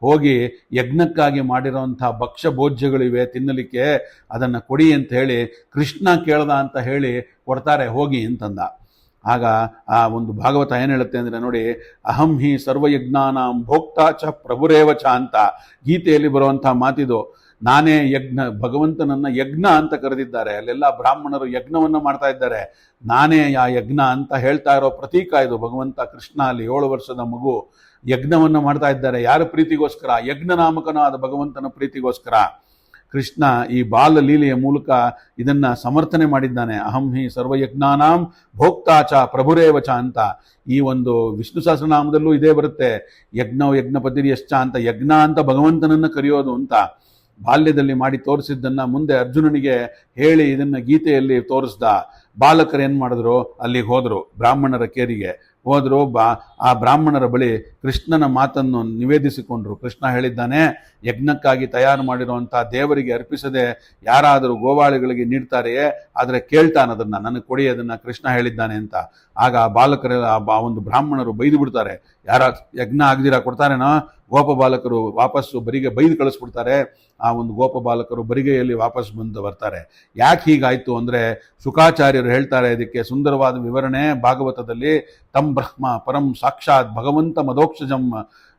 ಹೋಗಿ ಯಜ್ಞಕ್ಕಾಗಿ ಮಾಡಿರೋಂಥ ಭಕ್ಷ್ಯ ಭೋಜ್ಯಗಳಿವೆ ತಿನ್ನಲಿಕ್ಕೆ, ಅದನ್ನು ಕೊಡಿ ಅಂತ ಹೇಳಿ ಕೃಷ್ಣ ಕೇಳ್ದ ಅಂತ ಹೇಳಿ ಕೊಡ್ತಾರೆ, ಹೋಗಿ ಅಂತಂದ. ಆಗ ಆ ಒಂದು ಭಾಗವತ ಏನು ಹೇಳುತ್ತೆ ಅಂದರೆ ನೋಡಿ, ಅಹಂ ಹಿ ಸರ್ವಯಜ್ಞಾನಾಂ ಭೋಕ್ತಾ ಚ ಪ್ರಭುರೇವ ಚ ಅಂತ ಗೀತೆಯಲ್ಲಿ ಬರುವಂಥ ಮಾತಿದು. ನಾನೇ ಯಜ್ಞ, ಭಗವಂತನನ್ನ ಯಜ್ಞ ಅಂತ ಕರೆದಿದ್ದಾರೆ. ಅಲ್ಲೆಲ್ಲ ಬ್ರಾಹ್ಮಣರು ಯಜ್ಞವನ್ನು ಮಾಡ್ತಾ ಇದ್ದಾರೆ. ನಾನೇ ಆ ಯಜ್ಞ ಅಂತ ಹೇಳ್ತಾ ಇರೋ ಪ್ರತೀಕ ಇದು. ಭಗವಂತ ಕೃಷ್ಣ ಅಲ್ಲಿ 7 ವರ್ಷದ ಮಗು ಯಜ್ಞವನ್ನು ಮಾಡ್ತಾ ಇದ್ದಾರೆ. ಯಾರ ಪ್ರೀತಿಗೋಸ್ಕರ? ಯಜ್ಞ ನಾಮಕನಾದ ಭಗವಂತನ ಪ್ರೀತಿಗೋಸ್ಕರ. ಕೃಷ್ಣ ಈ ಬಾಲ ಲೀಲೆಯ ಮೂಲಕ ಇದನ್ನ ಸಮರ್ಥನೆ ಮಾಡಿದ್ದಾನೆ. ಅಹಂ ಹಿ ಸರ್ವಯಜ್ಞಾನಾಂ ಭೋಕ್ತಾಚ ಪ್ರಭುರೇವಚ ಅಂತ. ಈ ಒಂದು ವಿಷ್ಣು ಸಹಸ್ರನಾಮದಲ್ಲೂ ಇದೇ ಬರುತ್ತೆ. ಯಜ್ಞ ಪತಿರ್ಯಶ್ಚ ಅಂತ, ಯಜ್ಞ ಅಂತ ಭಗವಂತನನ್ನ ಕರೆಯೋದು ಅಂತ. ಬಾಲ್ಯದಲ್ಲಿ ಮಾಡಿ ತೋರಿಸಿದ್ದನ್ನ ಮುಂದೆ ಅರ್ಜುನನಿಗೆ ಹೇಳಿ ಇದನ್ನ ಗೀತೆಯಲ್ಲಿ ತೋರಿಸ್ದ. ಬಾಲಕರು ಏನ್ ಮಾಡಿದ್ರು? ಅಲ್ಲಿಗೆ ಹೋದ್ರು, ಬ್ರಾಹ್ಮಣರ ಕೇರಿಗೆ ಹೋದ್ರು. ಆ ಬ್ರಾಹ್ಮಣರ ಬಳಿ ಕೃಷ್ಣನ ಮಾತನ್ನು ನಿವೇದಿಸಿಕೊಂಡ್ರು. ಕೃಷ್ಣ ಹೇಳಿದ್ದಾನೆ, ಯಜ್ಞಕ್ಕಾಗಿ ತಯಾರು ಮಾಡಿರುವಂಥ ದೇವರಿಗೆ ಅರ್ಪಿಸದೆ ಯಾರಾದರೂ ಗೋವಾಳಿಗಳಿಗೆ ನೀಡ್ತಾರೆಯೇ, ಆದರೆ ಕೇಳ್ತಾನದನ್ನ, ನನಗೆ ಕೊಡಿ ಅದನ್ನ, ಕೃಷ್ಣ ಹೇಳಿದ್ದಾನೆ ಅಂತ. ಆಗ ಆ ಬಾಲಕರೆಲ್ಲ ಆ ಒಂದು ಬ್ರಾಹ್ಮಣರು ಬೈದು ಬಿಡ್ತಾರೆ. ಯಾರ ಯಜ್ಞ ಆಗದಿರಾ ಕೊಡ್ತಾರೇನೋ? ಗೋಪ ಬಾಲಕರು ವಾಪಸ್ಸು ಬರಿಗೆ ಬೈದು ಕಳಿಸ್ಬಿಡ್ತಾರೆ. ಆ ಒಂದು ಗೋಪ ಬಾಲಕರು ಬರಿಗೆಯಲ್ಲಿ ವಾಪಸ್ ಬಂದು ಬರ್ತಾರೆ. ಯಾಕೆ ಹೀಗಾಯ್ತು ಅಂದ್ರೆ, ಶುಕಾಚಾರ್ಯರು ಹೇಳ್ತಾರೆ ಇದಕ್ಕೆ ಸುಂದರವಾದ ವಿವರಣೆ ಭಾಗವತದಲ್ಲಿ. ತಂ ಬ್ರಹ್ಮ ಪರಂ ಸಾಕ್ಷಾತ್ ಭಗವಂತ ಮದೋಕ್ಷಜಂ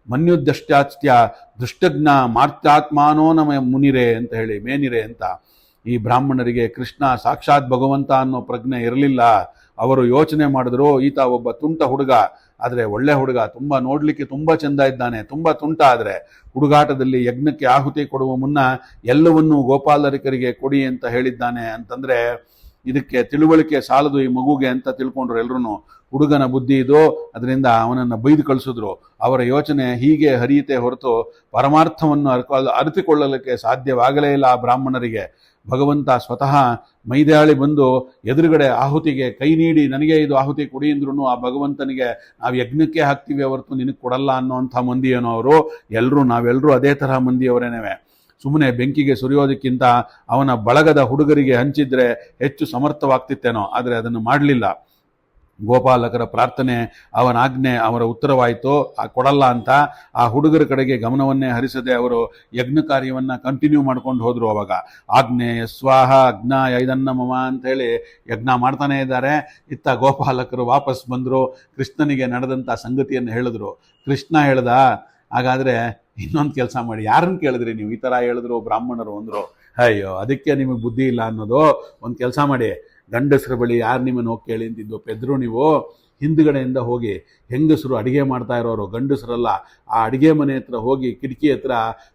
ಮನ್ಯುದ್ಯಷ್ಟ್ಯಾಚ್ತ್ಯ ದುಷ್ಟಜ್ಞ ಮಾರ್ತ್ಯಾತ್ಮಾನೋ ನಮ ಮುನಿರೆ ಅಂತ ಹೇಳಿ, ಮೇನಿರೆ ಅಂತ. ಈ ಬ್ರಾಹ್ಮಣರಿಗೆ ಕೃಷ್ಣ ಸಾಕ್ಷಾತ್ ಭಗವಂತ ಅನ್ನೋ ಪ್ರಜ್ಞೆ ಇರಲಿಲ್ಲ. ಅವರು ಯೋಚನೆ ಮಾಡಿದ್ರು, ಈತ ಒಬ್ಬ ತುಂಟ ಹುಡುಗ, ಆದರೆ ಒಳ್ಳೆ ಹುಡುಗ, ತುಂಬ ನೋಡ್ಲಿಕ್ಕೆ ತುಂಬ ಚೆಂದ ಇದ್ದಾನೆ, ತುಂಬ ತುಂಟ. ಆದರೆ ಹುಡುಗಾಟದಲ್ಲಿ ಯಜ್ಞಕ್ಕೆ ಆಹುತಿ ಕೊಡುವ ಮುನ್ನ ಎಲ್ಲವನ್ನೂ ಗೋಪಾಲಕರಿಗೆ ಕೊಡಿ ಅಂತ ಹೇಳಿದ್ದಾನೆ ಅಂತಂದ್ರೆ ಇದಕ್ಕೆ ತಿಳುವಳಿಕೆ ಸಾಲದು ಈ ಮಗುಗೆ ಅಂತ ತಿಳ್ಕೊಂಡ್ರು ಎಲ್ರು. ಹುಡುಗನ ಬುದ್ಧಿ ಇದು, ಅದರಿಂದ ಅವನನ್ನು ಬೈದು ಕಳಿಸಿದ್ರು. ಅವರ ಯೋಚನೆ ಹೀಗೆ ಹರಿಯುತ್ತೆ ಹೊರತು ಪರಮಾರ್ಥವನ್ನು ಅರಿತುಕೊಳ್ಳಲಿಕ್ಕೆ ಸಾಧ್ಯವಾಗಲೇ ಇಲ್ಲ ಆ ಬ್ರಾಹ್ಮಣರಿಗೆ. ಭಗವಂತ ಸ್ವತಃ ಮೈದಾಳಿ ಬಂದು ಎದುರುಗಡೆ ಆಹುತಿಗೆ ಕೈ ನೀಡಿ, ನನಗೆ ಇದು ಆಹುತಿ ಕೊಡಿ ಅಂದ್ರೂ ಆ ಭಗವಂತನಿಗೆ ನಾವು ಯಜ್ಞಕ್ಕೆ ಹಾಕ್ತೀವಿ ಹೊರತು ನಿನಗೆ ಕೊಡಲ್ಲ ಅನ್ನೋಂಥ ಮಂದಿ ಏನೋ ಅವರು. ನಾವೆಲ್ಲರೂ ಅದೇ ತರಹ ಮಂದಿಯವರೇನೇವೆ. ಸುಮ್ಮನೆ ಬೆಂಕಿಗೆ ಸುರಿಯೋದಕ್ಕಿಂತ ಅವನ ಬಳಗದ ಹುಡುಗರಿಗೆ ಹಂಚಿದ್ರೆ ಹೆಚ್ಚು ಸಮರ್ಥವಾಗ್ತಿತ್ತೇನೋ, ಆದರೆ ಅದನ್ನು ಮಾಡಲಿಲ್ಲ. ಗೋಪಾಲಕರ ಪ್ರಾರ್ಥನೆ ಅವನ ಆಜ್ಞೆ ಅವರ ಉತ್ತರವಾಯಿತು, ಕೊಡಲ್ಲ ಅಂತ ಆ ಹುಡುಗರ ಕಡೆಗೆ ಗಮನವನ್ನೇ ಹರಿಸದೆ ಅವರು ಯಜ್ಞ ಕಾರ್ಯವನ್ನ ಕಂಟಿನ್ಯೂ ಮಾಡ್ಕೊಂಡು ಹೋದ್ರು. ಅವಾಗ ಆಜ್ಞೆಯ ಸ್ವಾಹ ಅಗ್ನಾಯ ಇದನ್ನ ಮಮ ಅಂತ ಹೇಳಿ ಯಜ್ಞ ಮಾಡ್ತಾನೆ ಇದ್ದಾರೆ. ಇತ್ತ ಗೋಪಾಲಕರು ವಾಪಸ್ ಬಂದ್ರು, ಕೃಷ್ಣನಿಗೆ ನಡೆದಂತ ಸಂಗತಿಯನ್ನು ಹೇಳಿದ್ರು. ಕೃಷ್ಣ ಹೇಳ್ದ, ಹಾಗಾದ್ರೆ ಇನ್ನೊಂದು ಕೆಲಸ ಮಾಡಿ, ಯಾರನ್ನು ಕೇಳಿದ್ರಿ ನೀವು ಈ ತರ ಹೇಳಿದ್ರು ಬ್ರಾಹ್ಮಣರು ಅಂದ್ರು. ಅಯ್ಯೋ ಅದಕ್ಕೆ ನಿಮಗೆ ಬುದ್ಧಿ ಇಲ್ಲ ಅನ್ನೋದು. ಒಂದು ಕೆಲಸ ಮಾಡಿ, ಗಂಡಸರ ಬಳಿ ಯಾರು ನಿಮ್ಮನ್ನು ಹೋಗಿ ಕೇಳಿ ಅಂತಿದ್ದು ಪೆದ್ರು ನೀವು, ಹಿಂದ್ಗಡೆಯಿಂದ ಹೋಗಿ ಹೆಂಗಸರು ಅಡಿಗೆ ಮಾಡ್ತಾ ಇರೋರು, ಗಂಡಸರಲ್ಲ, ಆ ಅಡಿಗೆ ಮನೆ ಹತ್ರ ಹೋಗಿ ಕಿಟಕಿ ಹತ್ರ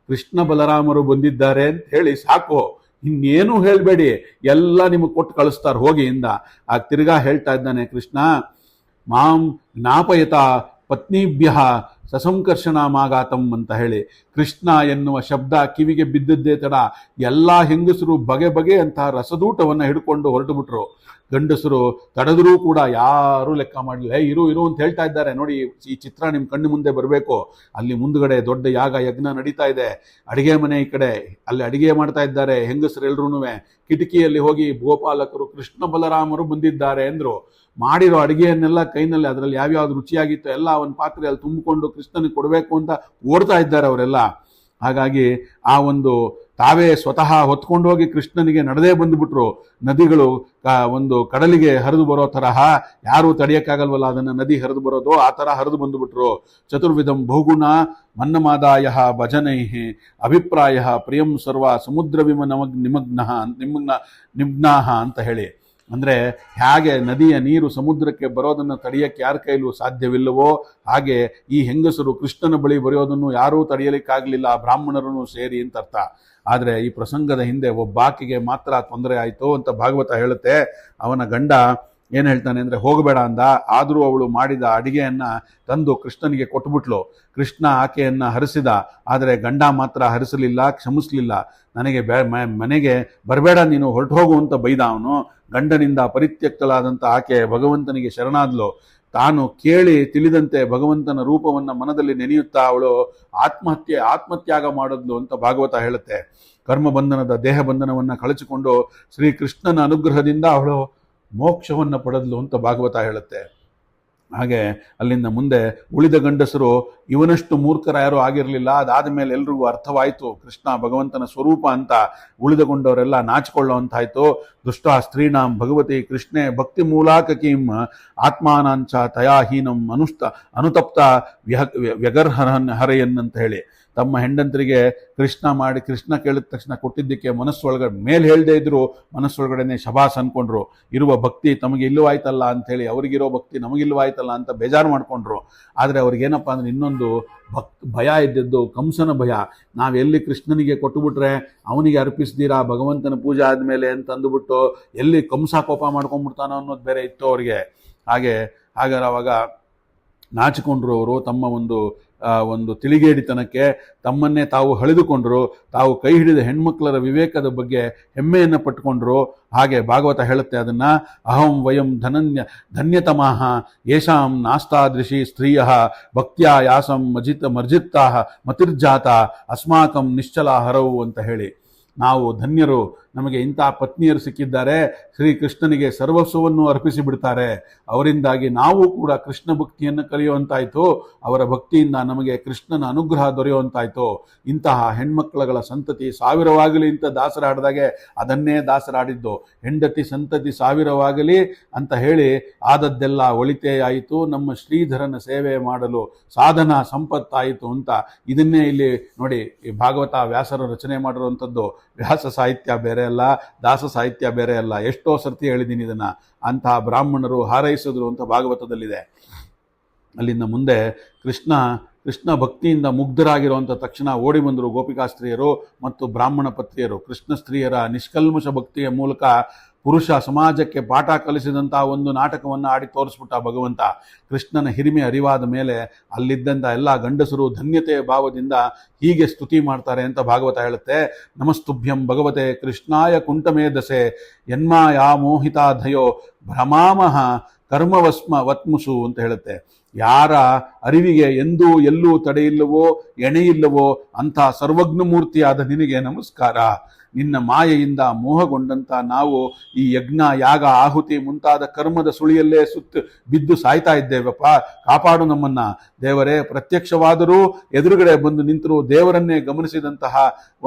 ಕೃಷ್ಣ ಬಲರಾಮರು ಬಂದಿದ್ದಾರೆ ಅಂತ ಹೇಳಿ ಸಾಕು, ಇನ್ನೇನು ಹೇಳ್ಬೇಡಿ, ಎಲ್ಲ ನಿಮಗೆ ಕೊಟ್ಟು ಕಳಿಸ್ತಾರೆ ಹೋಗಿ ಇಂದ. ಆಗ ತಿರ್ಗಾ ಹೇಳ್ತಾ ಇದ್ದಾನೆ ಕೃಷ್ಣ, ಮಾಂ ಜ್ಞಾಪಯತ ಪತ್ನಿಭ್ಯ ಸಸಂಕರ್ಷಣಮಾಗಾತಂ ಅಂತ ಹೇಳಿ. ಕೃಷ್ಣ ಎನ್ನುವ ಶಬ್ದ ಕಿವಿಗೆ ಬಿದ್ದದ್ದೇ ತಡ ಎಲ್ಲ ಹೆಂಗಸರು ಬಗೆ ಬಗೆ ಅಂತಹ ರಸದೂಟವನ್ನು ಹಿಡ್ಕೊಂಡು ಹೊರಟು ಬಿಟ್ರು. ಗಂಡಸರು ತಡೆದರೂ ಕೂಡ ಯಾರೂ ಲೆಕ್ಕ ಮಾಡಲಿಲ್ಲ. ಇರು ಇರು ಅಂತ ಹೇಳ್ತಾ ಇದ್ದಾರೆ. ನೋಡಿ, ಈ ಚಿತ್ರ ನಿಮ್ಮ ಕಣ್ಣು ಮುಂದೆ ಬರಬೇಕು. ಅಲ್ಲಿ ಮುಂದ್ಗಡೆ ದೊಡ್ಡ ಯಾಗ ಯಜ್ಞ ನಡೀತಾ ಇದೆ, ಅಡಿಗೆ ಮನೆ ಈ ಕಡೆ, ಅಲ್ಲಿ ಅಡಿಗೆ ಮಾಡ್ತಾ ಇದ್ದಾರೆ ಹೆಂಗಸರು ಎಲ್ರೂ. ಕಿಟಕಿಯಲ್ಲಿ ಹೋಗಿ ಗೋಪಾಲಕರು ಕೃಷ್ಣ ಬಲರಾಮರು ಬಂದಿದ್ದಾರೆ ಅಂದ್ರು. ಮಾಡಿರೋ ಅಡಿಗೆಯನ್ನೆಲ್ಲ ಕೈನಲ್ಲಿ, ಅದರಲ್ಲಿ ಯಾವ್ಯಾವ್ದು ರುಚಿಯಾಗಿತ್ತು ಎಲ್ಲ ಒಂದು ಪಾತ್ರೆಯಲ್ಲಿ ತುಂಬಿಕೊಂಡು ಕೃಷ್ಣನಿಗೆ ಕೊಡಬೇಕು ಅಂತ ಓಡ್ತಾ ಇದ್ದಾರೆ ಅವರೆಲ್ಲ. ಹಾಗಾಗಿ ಆ ಒಂದು ತಾವೇ ಸ್ವತಃ ಹೊತ್ಕೊಂಡು ಹೋಗಿ ಕೃಷ್ಣನಿಗೆ ನಡೆದೇ ಬಂದುಬಿಟ್ರು. ನದಿಗಳು ಒಂದು ಕಡಲಿಗೆ ಹರಿದು ಬರೋ ತರಹ, ಯಾರು ತಡೆಯಕ್ಕಾಗಲ್ವಲ್ಲ ಅದನ್ನ ನದಿ ಹರಿದು ಬರೋದು, ಆ ತರ ಹರಿದು ಬಂದುಬಿಟ್ರು. ಚತುರ್ವಿಧಂ ಬಹುಗುಣ ಮನ್ನಮಾದಾಯ ಭಜನೈ ಅಭಿಪ್ರಾಯ ಪ್ರಿಯಂ ಸರ್ವ ಸಮುದ್ರ ವಿಮ ನಿಮ್ನಾಹ ಅಂತ ಹೇಳಿ. ಅಂದ್ರೆ ಹೇಗೆ ನದಿಯ ನೀರು ಸಮುದ್ರಕ್ಕೆ ಬರೋದನ್ನು ತಡೆಯಕ್ಕೆ ಯಾರ ಕೈಲೂ ಸಾಧ್ಯವಿಲ್ಲವೋ, ಹಾಗೆ ಈ ಹೆಂಗಸರು ಕೃಷ್ಣನ ಬಳಿ ಬರೆಯೋದನ್ನು ಯಾರೂ ತಡೆಯಲಿಕ್ಕಾಗಲಿಲ್ಲ, ಬ್ರಾಹ್ಮಣರನ್ನು ಸೇರಿ ಅಂತ ಅರ್ಥ. ಆದರೆ ಈ ಪ್ರಸಂಗದ ಹಿಂದೆ ಒಬ್ಬಾಕಿಗೆ ಮಾತ್ರ ತೊಂದರೆ ಆಯಿತು ಅಂತ ಭಾಗವತ ಹೇಳುತ್ತೆ. ಅವನ ಗಂಡ ಏನು ಹೇಳ್ತಾನೆ ಅಂದರೆ ಹೋಗಬೇಡ ಅಂದ, ಆದರೂ ಅವಳು ಮಾಡಿದ ಅಡಿಗೆಯನ್ನ ತಂದು ಕೃಷ್ಣನಿಗೆ ಕೊಟ್ಬಿಟ್ಲು. ಕೃಷ್ಣ ಆಕೆಯನ್ನ ಹರಿಸಿದ, ಆದರೆ ಗಂಡ ಮಾತ್ರ ಹರಿಸಲಿಲ್ಲ, ಕ್ಷಮಿಸಲಿಲ್ಲ. ನನಗೆ ಮನೆಗೆ ಬರಬೇಡ ನೀನು, ಹೊರಟು ಹೋಗು ಅಂತ ಬೈದ ಅವನು. ಗಂಡನಿಂದ ಪರಿತ್ಯಕ್ತಳಾದಂಥ ಆಕೆ ಭಗವಂತನಿಗೆ ಶರಣಾದ್ಲು. ತಾನು ಕೇಳಿ ತಿಳಿದಂತೆ ಭಗವಂತನ ರೂಪವನ್ನ ಮನದಲ್ಲಿ ನೆನೆಯುತ್ತಾ ಅವಳು ಆತ್ಮತ್ಯಾಗ ಮಾಡಿದ್ಲು ಅಂತ ಭಾಗವತ ಹೇಳುತ್ತೆ. ಕರ್ಮಬಂಧನದ ದೇಹ ಬಂಧನವನ್ನ ಕಳಚಿಕೊಂಡು ಶ್ರೀಕೃಷ್ಣನ ಅನುಗ್ರಹದಿಂದ ಅವಳು ಮೋಕ್ಷವನ್ನು ಪಡೆದ್ಲು ಅಂತ ಭಾಗವತ ಹೇಳುತ್ತೆ. ಹಾಗೆ ಅಲ್ಲಿಂದ ಮುಂದೆ ಉಳಿದ ಗಂಡಸರು ಇವನಷ್ಟು ಮೂರ್ಖರ ಯಾರೂ ಆಗಿರಲಿಲ್ಲ. ಅದಾದ ಮೇಲೆ ಎಲ್ರಿಗೂ ಅರ್ಥವಾಯಿತು ಕೃಷ್ಣ ಭಗವಂತನ ಸ್ವರೂಪ ಅಂತ. ಉಳಿದುಕೊಂಡವರೆಲ್ಲ ನಾಚಿಕೊಳ್ಳೋ ಅಂತಾಯ್ತು. ದುಷ್ಟ ಸ್ತ್ರೀನಾಂ ಭಗವತಿ ಕೃಷ್ಣೆ ಭಕ್ತಿ ಮೂಲಾಕಕೀಂ ಆತ್ಮಾನಾಂಚ ತಯಾಹೀನಂ ಅನುತಪ್ತ ವ್ಯಗರ್ಹರನ್ ಹರೆಯನ್ ಅಂತ ಹೇಳಿ. ತಮ್ಮ ಹೆಂಡಂತರಿಗೆ ಕೃಷ್ಣ ಕೇಳಿದ ತಕ್ಷಣ ಕೊಟ್ಟಿದ್ದಕ್ಕೆ ಮನಸ್ಸೊಳಗಡೆ ಮೇಲೆ ಹೇಳದೇ ಇದ್ರು ಮನಸ್ಸೊಳಗಡೆನೆ ಶಬಾಸ್ ಅನ್ಕೊಂಡ್ರು. ಇರುವ ಭಕ್ತಿ ತಮಗೆ ಇಲ್ಲವಾಯ್ತಲ್ಲ ಅಂಥೇಳಿ, ಅವರಿಗಿರೋ ಭಕ್ತಿ ನಮಗಿಲ್ಲವಾಯ್ತಲ್ಲ ಅಂತ ಬೇಜಾರು ಮಾಡ್ಕೊಂಡ್ರು. ಆದರೆ ಅವ್ರಿಗೇನಪ್ಪ ಅಂದ್ರೆ ಇನ್ನೊಂದು ಭಯ ಇದ್ದದ್ದು, ಕಂಸನ ಭಯ. ನಾವೆಲ್ಲಿ ಕೃಷ್ಣನಿಗೆ ಕೊಟ್ಟುಬಿಟ್ರೆ ಅವನಿಗೆ ಅರ್ಪಿಸ್ದೀರಾ ಭಗವಂತನ ಪೂಜೆ ಆದಮೇಲೆ ಅಂತ ಅಂದುಬಿಟ್ಟು ಎಲ್ಲಿ ಕಂಸ ಕೋಪ ಮಾಡ್ಕೊಂಡ್ಬಿಡ್ತಾನೋ ಅನ್ನೋದು ಬೇರೆ ಇತ್ತು ಅವ್ರಿಗೆ. ಹಾಗಾದ್ರೆ ಅವಾಗ ನಾಚಿಕೊಂಡ್ರು ಅವರು. ತಮ್ಮ ಒಂದು ತಿಳಿಗೇಡಿತನಕ್ಕೆ ತಮ್ಮನ್ನೇ ತಾವು ಹಳೆದುಕೊಂಡ್ರು. ತಾವು ಕೈ ಹಿಡಿದ ಹೆಣ್ಮಕ್ಳರ ವಿವೇಕದ ಬಗ್ಗೆ ಹೆಮ್ಮೆಯನ್ನು ಪಟ್ಟುಕೊಂಡ್ರು. ಹಾಗೆ ಭಾಗವತ ಹೇಳುತ್ತೆ ಅದನ್ನ, ಅಹಂ ವಯಂ ಧನ್ಯತಮಾಹ ಯೇಷಾಂ ನಾಸ್ತಾದೃಶಿ ಸ್ತ್ರೀಯ ಭಕ್ತ್ಯಾ ಯಾಸಂ ಮರ್ಜಿತ್ತಾ ಮತಿರ್ಜಾತ ಅಸ್ಮಾಕಂ ನಿಶ್ಚಲ ಹರವು ಅಂತ ಹೇಳಿ. ನಾವು ಧನ್ಯರು, ನಮಗೆ ಇಂಥ ಪತ್ನಿಯರು ಸಿಕ್ಕಿದ್ದಾರೆ, ಶ್ರೀಕೃಷ್ಣನಿಗೆ ಸರ್ವಸ್ವವನ್ನು ಅರ್ಪಿಸಿ ಬಿಡ್ತಾರೆ. ಅವರಿಂದಾಗಿ ನಾವು ಕೂಡ ಕೃಷ್ಣ ಭಕ್ತಿಯನ್ನು ಕಲಿಯುವಂತಾಯ್ತು. ಅವರ ಭಕ್ತಿಯಿಂದ ನಮಗೆ ಕೃಷ್ಣನ ಅನುಗ್ರಹ ದೊರೆಯುವಂತಾಯ್ತು. ಇಂತಹ ಹೆಣ್ಮಕ್ಳುಗಳ ಸಂತತಿ ಸಾವಿರವಾಗಲಿ ಅಂತ ದಾಸರಾಡಿದಾಗೆ ಅದನ್ನೇ ದಾಸರಾಡಿದ್ದು. ಹೆಂಡತಿ ಸಂತತಿ ಸಾವಿರವಾಗಲಿ ಅಂತ ಹೇಳಿ ಆದದ್ದೆಲ್ಲ ಒಳಿತೇ ಆಯಿತು, ನಮ್ಮ ಶ್ರೀಧರನ ಸೇವೆ ಮಾಡಲು ಸಾಧನ ಸಂಪತ್ತಾಯಿತು ಅಂತ. ಇದನ್ನೇ ಇಲ್ಲಿ ನೋಡಿ, ಈ ಭಾಗವತ ವ್ಯಾಸರು ರಚನೆ ಮಾಡಿರುವಂಥದ್ದು. ವ್ಯಾಸ ಸಾಹಿತ್ಯ ಬೇರೆ ಅಲ್ಲ, ದಾಸ ಸಾಹಿತ್ಯ ಬೇರೆ ಅಲ್ಲ. ಎಷ್ಟೋ ಸರ್ತಿ ಹೇಳಿದ್ದೀನಿ ಇದನ್ನ. ಅಂತಹ ಬ್ರಾಹ್ಮಣರು ಹಾರೈಸಿದ್ರು ಅಂತ ಭಾಗವತದಲ್ಲಿದೆ. ಅಲ್ಲಿಂದ ಮುಂದೆ ಕೃಷ್ಣ ಭಕ್ತಿಯಿಂದ ಮುಗ್ಧರಾಗಿರುವಂಥ ತಕ್ಷಣ ಓಡಿ ಬಂದರು ಗೋಪಿಕಾಸ್ತ್ರೀಯರು ಮತ್ತು ಬ್ರಾಹ್ಮಣ ಪತ್ನಿಯರು. ಕೃಷ್ಣ ಸ್ತ್ರೀಯರ ನಿಷ್ಕಲ್ಮಶ ಭಕ್ತಿಯ ಮೂಲಕ ಪುರುಷ ಸಮಾಜಕ್ಕೆ ಪಾಠ ಕಲಿಸಿದಂತಹ ಒಂದು ನಾಟಕವನ್ನು ಆಡಿ ತೋರಿಸ್ಬಿಟ್ಟ ಭಗವಂತ. ಕೃಷ್ಣನ ಹಿರಿಮೆ ಅರಿವಾದ ಮೇಲೆ ಅಲ್ಲಿದ್ದಂಥ ಎಲ್ಲ ಗಂಡಸರು ಧನ್ಯತೆಯ ಭಾವದಿಂದ ಹೀಗೆ ಸ್ತುತಿ ಮಾಡ್ತಾರೆ ಅಂತ ಭಾಗವತ ಹೇಳುತ್ತೆ. ನಮಸ್ತುಭ್ಯಂ ಭಗವತೆ ಕೃಷ್ಣಾಯ ಕುಂಟಮೇಧಸೆ ಯನ್ಮಾಯಾ ಮೋಹಿತಾಧಯೋ ಭ್ರಮಾಮಹ ಕರ್ಮವಸ್ಮ ವತ್ಮುಸು ಅಂತ ಹೇಳುತ್ತೆ. ಯಾರ ಅರಿವಿಗೆ ಎಂದೂ ಎಲ್ಲೂ ತಡೆಯಿಲ್ಲವೋ ಎಣೆಯಿಲ್ಲವೋ ಅಂಥ ಸರ್ವಜ್ಞ ಮೂರ್ತಿಯಾದ ನಿನಗೆ ನಮಸ್ಕಾರ. ನಿನ್ನ ಮಾಯೆಯಿಂದ ಮೋಹಗೊಂಡಂತ ನಾವು ಈ ಯಜ್ಞ ಯಾಗ ಆಹುತಿ ಮುಂತಾದ ಕರ್ಮದ ಸುಳಿಯಲ್ಲೇ ಬಿದ್ದು ಸಾಯ್ತಾ ಇದ್ದೇವಪ್ಪ. ಕಾಪಾಡು ನಮ್ಮನ್ನ ದೇವರೇ. ಪ್ರತ್ಯಕ್ಷವಾದರೂ ಎದುರುಗಡೆ ಬಂದು ನಿಂತರೂ ದೇವರನ್ನೇ ಗಮನಿಸಿದಂತಹ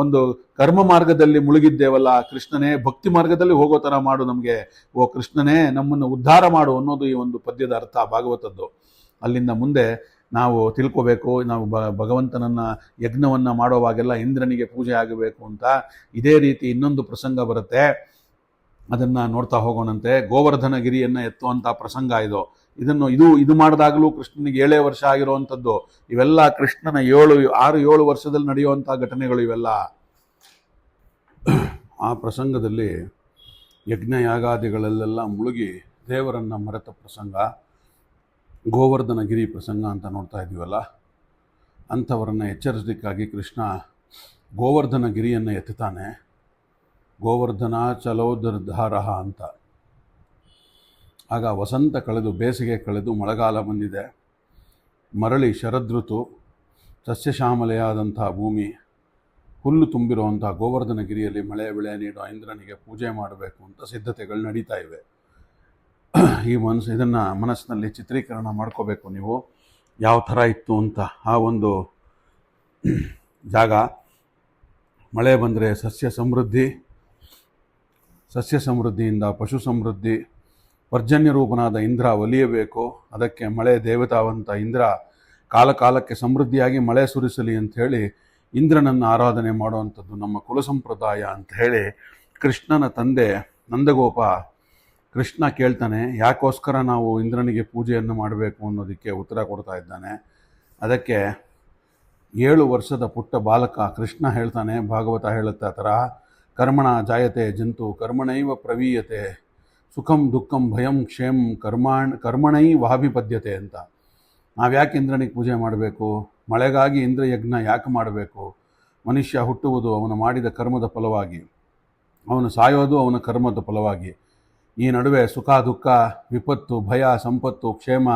ಒಂದು ಕರ್ಮ ಮಾರ್ಗದಲ್ಲಿ ಮುಳುಗಿದ್ದೇವಲ್ಲ ಕೃಷ್ಣನೇ, ಭಕ್ತಿ ಮಾರ್ಗದಲ್ಲಿ ಹೋಗೋ ತರ ಮಾಡು ನಮಗೆ. ಓ ಕೃಷ್ಣನೇ, ನಮ್ಮನ್ನು ಉದ್ಧಾರ ಮಾಡು ಅನ್ನೋದು ಈ ಒಂದು ಪದ್ಯದ ಅರ್ಥ ಭಾಗವತದ್ದು. ಅಲ್ಲಿಂದ ಮುಂದೆ ನಾವು ತಿಳ್ಕೋಬೇಕು, ನಾವು ಭಗವಂತನನ್ನ ಯಜ್ಞವನ್ನ ಮಾಡುವಾಗೆಲ್ಲ ಇಂದ್ರನಿಗೆ ಪೂಜೆ ಆಗಬೇಕು ಅಂತ. ಇದೇ ರೀತಿ ಇನ್ನೊಂದು ಪ್ರಸಂಗ ಬರುತ್ತೆ, ಅದನ್ನ ನೋಡ್ತಾ ಹೋಗೋಣಂತೆ. ಗೋವರ್ಧನ ಗಿರಿಯನ್ನ ಎತ್ತುವಂತ ಪ್ರಸಂಗ ಇದು ಮಾಡಿದಾಗಲೂ ಕೃಷ್ಣನಿಗೆ 7 ವರ್ಷ ಆಗಿರುವಂಥದ್ದು. ಇವೆಲ್ಲ ಕೃಷ್ಣನ 6-7 ವರ್ಷದಲ್ಲಿ ನಡೆಯುವಂತಹ ಘಟನೆಗಳು ಇವೆಲ್ಲ. ಆ ಪ್ರಸಂಗದಲ್ಲಿ ಯಜ್ಞ ಯಾಗಾದಿಗಳಲ್ಲೆಲ್ಲ ಮುಳುಗಿ ದೇವರನ್ನ ಮರೆತ ಪ್ರಸಂಗ ಗೋವರ್ಧನ ಗಿರಿ ಪ್ರಸಂಗ ಅಂತ ನೋಡ್ತಾ ಇದ್ದೀವಲ್ಲ. ಅಂಥವರನ್ನು ಎಚ್ಚರಿಸಲಿಕ್ಕಾಗಿ ಕೃಷ್ಣ ಗೋವರ್ಧನ ಗಿರಿಯನ್ನು ಎತ್ತುತ್ತಾನೆ. ಗೋವರ್ಧನ ಚಲೋದರ್ಧಾರಹ ಅಂತ. ಆಗ ವಸಂತ ಕಳೆದು ಬೇಸಿಗೆ ಕಳೆದು ಮಳೆಗಾಲ ಬಂದಿದೆ. ಮರಳಿ ಶರದೃತು, ಸಸ್ಯಶ್ಯಾಮಲೆಯಾದಂಥ ಭೂಮಿ, ಹುಲ್ಲು ತುಂಬಿರುವಂಥ ಗೋವರ್ಧನ ಗಿರಿಯಲ್ಲಿ ಮಳೆ ಬೆಳೆ ನೀಡೋ ಇಂದ್ರನಿಗೆ ಪೂಜೆ ಮಾಡಬೇಕು ಅಂತ ಸಿದ್ಧತೆಗಳು ನಡೀತಾ ಇವೆ. ಇದನ್ನು ಮನಸ್ಸಿನಲ್ಲಿ ಚಿತ್ರೀಕರಣ ಮಾಡ್ಕೋಬೇಕು ನೀವು, ಯಾವ ಥರ ಇತ್ತು ಅಂತ. ಆ ಒಂದು ಜಾಗ ಮಳೆ ಬಂದರೆ ಸಸ್ಯ ಸಮೃದ್ಧಿಯಿಂದ ಪಶು ಸಮೃದ್ಧಿ. ಪರ್ಜನ್ಯ ರೂಪನಾದ ಇಂದ್ರ ಒಲಿಯಬೇಕು. ಅದಕ್ಕೆ ಮಳೆ ದೇವತಾವಂತ ಇಂದ್ರ ಕಾಲಕ್ಕೆ ಸಮೃದ್ಧಿಯಾಗಿ ಮಳೆ ಸುರಿಸಲಿ ಅಂತ ಹೇಳಿ ಇಂದ್ರನನ್ನು ಆರಾಧನೆ ಮಾಡುವಂಥದ್ದು ನಮ್ಮ ಕುಲ ಸಂಪ್ರದಾಯ ಅಂತ ಹೇಳಿ ಕೃಷ್ಣನ ತಂದೆ ನಂದಗೋಪ ಕೃಷ್ಣ ಕೇಳ್ತಾನೆ, ಯಾಕೋಸ್ಕರ ನಾವು ಇಂದ್ರನಿಗೆ ಪೂಜೆಯನ್ನು ಮಾಡಬೇಕು ಅನ್ನೋದಕ್ಕೆ ಉತ್ತರ ಕೊಡ್ತಾ ಇದ್ದಾನೆ. ಅದಕ್ಕೆ 7 ವರ್ಷದ ಪುಟ್ಟ ಬಾಲಕ ಕೃಷ್ಣ ಹೇಳ್ತಾನೆ, ಭಾಗವತ ಹೇಳುತ್ತೆ ಆ ಥರ, ಕರ್ಮಣ ಜಾಯತೆ ಜಂತು ಕರ್ಮಣೈವ ಪ್ರವೀಯತೆ ಸುಖಂ ದುಃಖಂ ಭಯಂ ಕ್ಷೇಮ್ ಕರ್ಮಣೈ ವಾಭಿಪದ್ಯತೆ ಅಂತ. ನಾವು ಯಾಕೆ ಇಂದ್ರನಿಗೆ ಪೂಜೆ ಮಾಡಬೇಕು? ಮಳೆಗಾಗಿ ಇಂದ್ರ ಯಜ್ಞ ಯಾಕೆ ಮಾಡಬೇಕು? ಮನುಷ್ಯ ಹುಟ್ಟುವುದು ಅವನು ಮಾಡಿದ ಕರ್ಮದ ಫಲವಾಗಿ, ಅವನು ಸಾಯೋದು ಅವನ ಕರ್ಮದ ಫಲವಾಗಿ. ಈ ನಡುವೆ ಸುಖ ದುಃಖ ವಿಪತ್ತು ಭಯ ಸಂಪತ್ತು ಕ್ಷೇಮ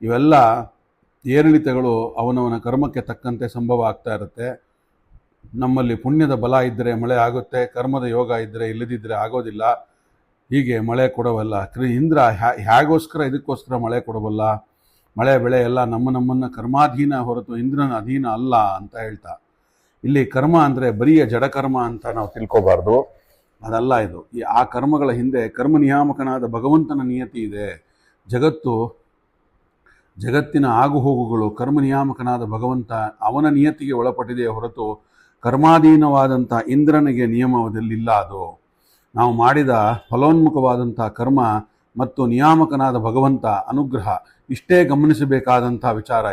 ಇವೆಲ್ಲ ಏರಿಳಿತಗಳು ಅವನವನ ಕರ್ಮಕ್ಕೆ ತಕ್ಕಂತೆ ಸಂಭವ ಆಗ್ತಾ ಇರುತ್ತೆ. ನಮ್ಮಲ್ಲಿ ಪುಣ್ಯದ ಬಲ ಇದ್ದರೆ ಮಳೆ ಆಗುತ್ತೆ, ಕರ್ಮದ ಯೋಗ ಇದ್ದರೆ ಇಲ್ಲದಿದ್ದರೆ ಆಗೋದಿಲ್ಲ. ಹೀಗೆ ಮಳೆ ಕೊಡವಲ್ಲ ಇಂದ್ರ ಹೇಗೋಸ್ಕರ ಇದಕ್ಕೋಸ್ಕರ ಮಳೆ ಕೊಡಬಲ್ಲ. ಮಳೆ ಬೆಳೆ ಎಲ್ಲ ನಮ್ಮನ್ನು ಕರ್ಮಾಧೀನ ಹೊರತು ಇಂದ್ರನ ಅಧೀನ ಅಲ್ಲ ಅಂತ ಹೇಳ್ತಾ, ಇಲ್ಲಿ ಕರ್ಮ ಅಂದರೆ ಬರಿಯ ಜಡಕರ್ಮ ಅಂತ ನಾವು ತಿಳ್ಕೋಬಾರ್ದು. ಅದಲ್ಲ ಇದು. ಆ ಕರ್ಮಗಳ ಹಿಂದೆ ಕರ್ಮ ನಿಯಾಮಕನಾದ ಭಗವಂತನ ನಿಯತಿ ಇದೆ. ಜಗತ್ತಿನ ಆಗುಹೋಗುಗಳು ಕರ್ಮ ನಿಯಾಮಕನಾದ ಭಗವಂತ ಅವನ ನಿಯತಿಗೆ ಒಳಪಟ್ಟಿದೆಯೇ ಹೊರತು ಕರ್ಮಾಧೀನವಾದಂಥ ಇಂದ್ರನಿಗೆ ನಿಯಮದಲ್ಲಿಲ್ಲ. ಅದು ನಾವು ಮಾಡಿದ ಫಲೋನ್ಮುಖವಾದಂಥ ಕರ್ಮ ಮತ್ತು ನಿಯಾಮಕನಾದ ಭಗವಂತ ಅನುಗ್ರಹ ಇಷ್ಟೇ ಗಮನಿಸಬೇಕಾದಂಥ ವಿಚಾರ.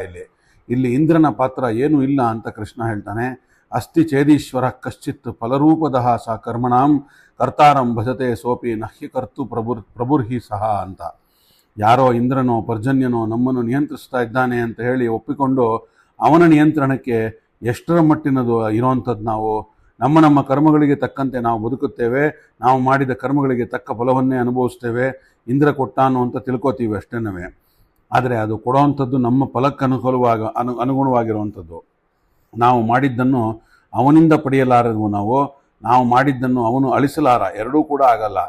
ಇಲ್ಲಿ ಇಂದ್ರನ ಪಾತ್ರ ಏನೂ ಇಲ್ಲ ಅಂತ ಕೃಷ್ಣ ಹೇಳ್ತಾನೆ. ಅಸ್ತಿ ಚೇದೀಶ್ವರ ಕಶ್ಚಿತ್ ಫಲರೂಪದಃ ಸ ಕರ್ಮಣಾಂ ಕರ್ತಾರಂ ಭಜತೆ ಸೋಪಿ ನಹ್ಯ ಕರ್ತು ಪ್ರಭುರ್ಹಿ ಸಹ ಅಂತ. ಯಾರೋ ಇಂದ್ರನೋ ಪರ್ಜನ್ಯನೋ ನಮ್ಮನ್ನು ನಿಯಂತ್ರಿಸ್ತಾ ಇದ್ದಾನೆ ಅಂತ ಹೇಳಿ ಒಪ್ಪಿಕೊಂಡು ಅವನ ನಿಯಂತ್ರಣಕ್ಕೆ ಎಷ್ಟರ ಮಟ್ಟಿನದು ಇರೋವಂಥದ್ದು. ನಾವು ನಮ್ಮ ಕರ್ಮಗಳಿಗೆ ತಕ್ಕಂತೆ ನಾವು ಬದುಕುತ್ತೇವೆ, ನಾವು ಮಾಡಿದ ಕರ್ಮಗಳಿಗೆ ತಕ್ಕ ಫಲವನ್ನೇ ಅನುಭವಿಸ್ತೇವೆ. ಇಂದ್ರ ಕೊಟ್ಟಾನು ಅಂತ ತಿಳ್ಕೊತೀವಿ ಅಷ್ಟೇನವೇ. ಆದರೆ ಅದು ಕೊಡೋವಂಥದ್ದು ನಮ್ಮ ಫಲಕ್ಕೆ ಅನುಗುಣವಾಗಿರುವಂಥದ್ದು. ನಾವು ಮಾಡಿದ್ದನ್ನು ಅವನಿಂದ ಪಡೆಯಲಾರದು, ನಾವು ಮಾಡಿದ್ದನ್ನು ಅವನು ಅಳಿಸಲಾರ. ಎರಡೂ ಕೂಡ ಆಗಲ್ಲ.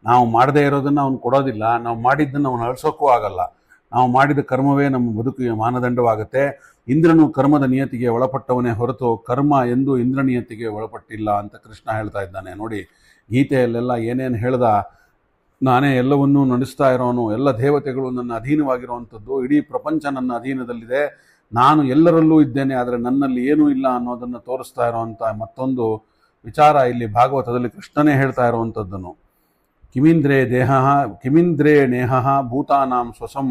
ನಾವು ಮಾಡದೇ ಇರೋದನ್ನು ಅವನು ಕೊಡೋದಿಲ್ಲ, ನಾವು ಮಾಡಿದ್ದನ್ನು ಅವನು ಅಳಿಸೋಕ್ಕೂ ಆಗಲ್ಲ. ನಾವು ಮಾಡಿದ ಕರ್ಮವೇ ನಮ್ಮ ಬದುಕಿಗೆ ಮಾನದಂಡವಾಗುತ್ತೆ. ಇಂದ್ರನು ಕರ್ಮದ ನಿಯತಿಗೆ ಒಳಪಟ್ಟವನೇ ಹೊರತು ಕರ್ಮ ಎಂದು ಇಂದ್ರ ನಿಯತಿಗೆ ಒಳಪಟ್ಟಿಲ್ಲ ಅಂತ ಕೃಷ್ಣ ಹೇಳ್ತಾ ಇದ್ದಾನೆ. ನೋಡಿ, ಗೀತೆಯಲ್ಲೆಲ್ಲ ಏನೇನು ಹೇಳ್ದ, ನಾನೇ ಎಲ್ಲವನ್ನೂ ನಡೆಸ್ತಾ ಇರೋನು, ಎಲ್ಲ ದೇವತೆಗಳು ನನ್ನ ಅಧೀನವಾಗಿರುವಂಥದ್ದು, ಇಡೀ ಪ್ರಪಂಚ ನನ್ನ ಅಧೀನದಲ್ಲಿದೆ, ನಾನು ಎಲ್ಲರಲ್ಲೂ ಇದ್ದೇನೆ, ಆದರೆ ನನ್ನಲ್ಲಿ ಏನೂ ಇಲ್ಲ ಅನ್ನೋದನ್ನು ತೋರಿಸ್ತಾ ಇರೋವಂಥ ಮತ್ತೊಂದು ವಿಚಾರ ಇಲ್ಲಿ ಭಾಗವತದಲ್ಲಿ ಕೃಷ್ಣನೇ ಹೇಳ್ತಾ ಇರುವಂಥದ್ದನ್ನು. ಕಿಮಿಂದ್ರೇ ನೇಹ ಭೂತಾನಾಂ ಸ್ವಸಂ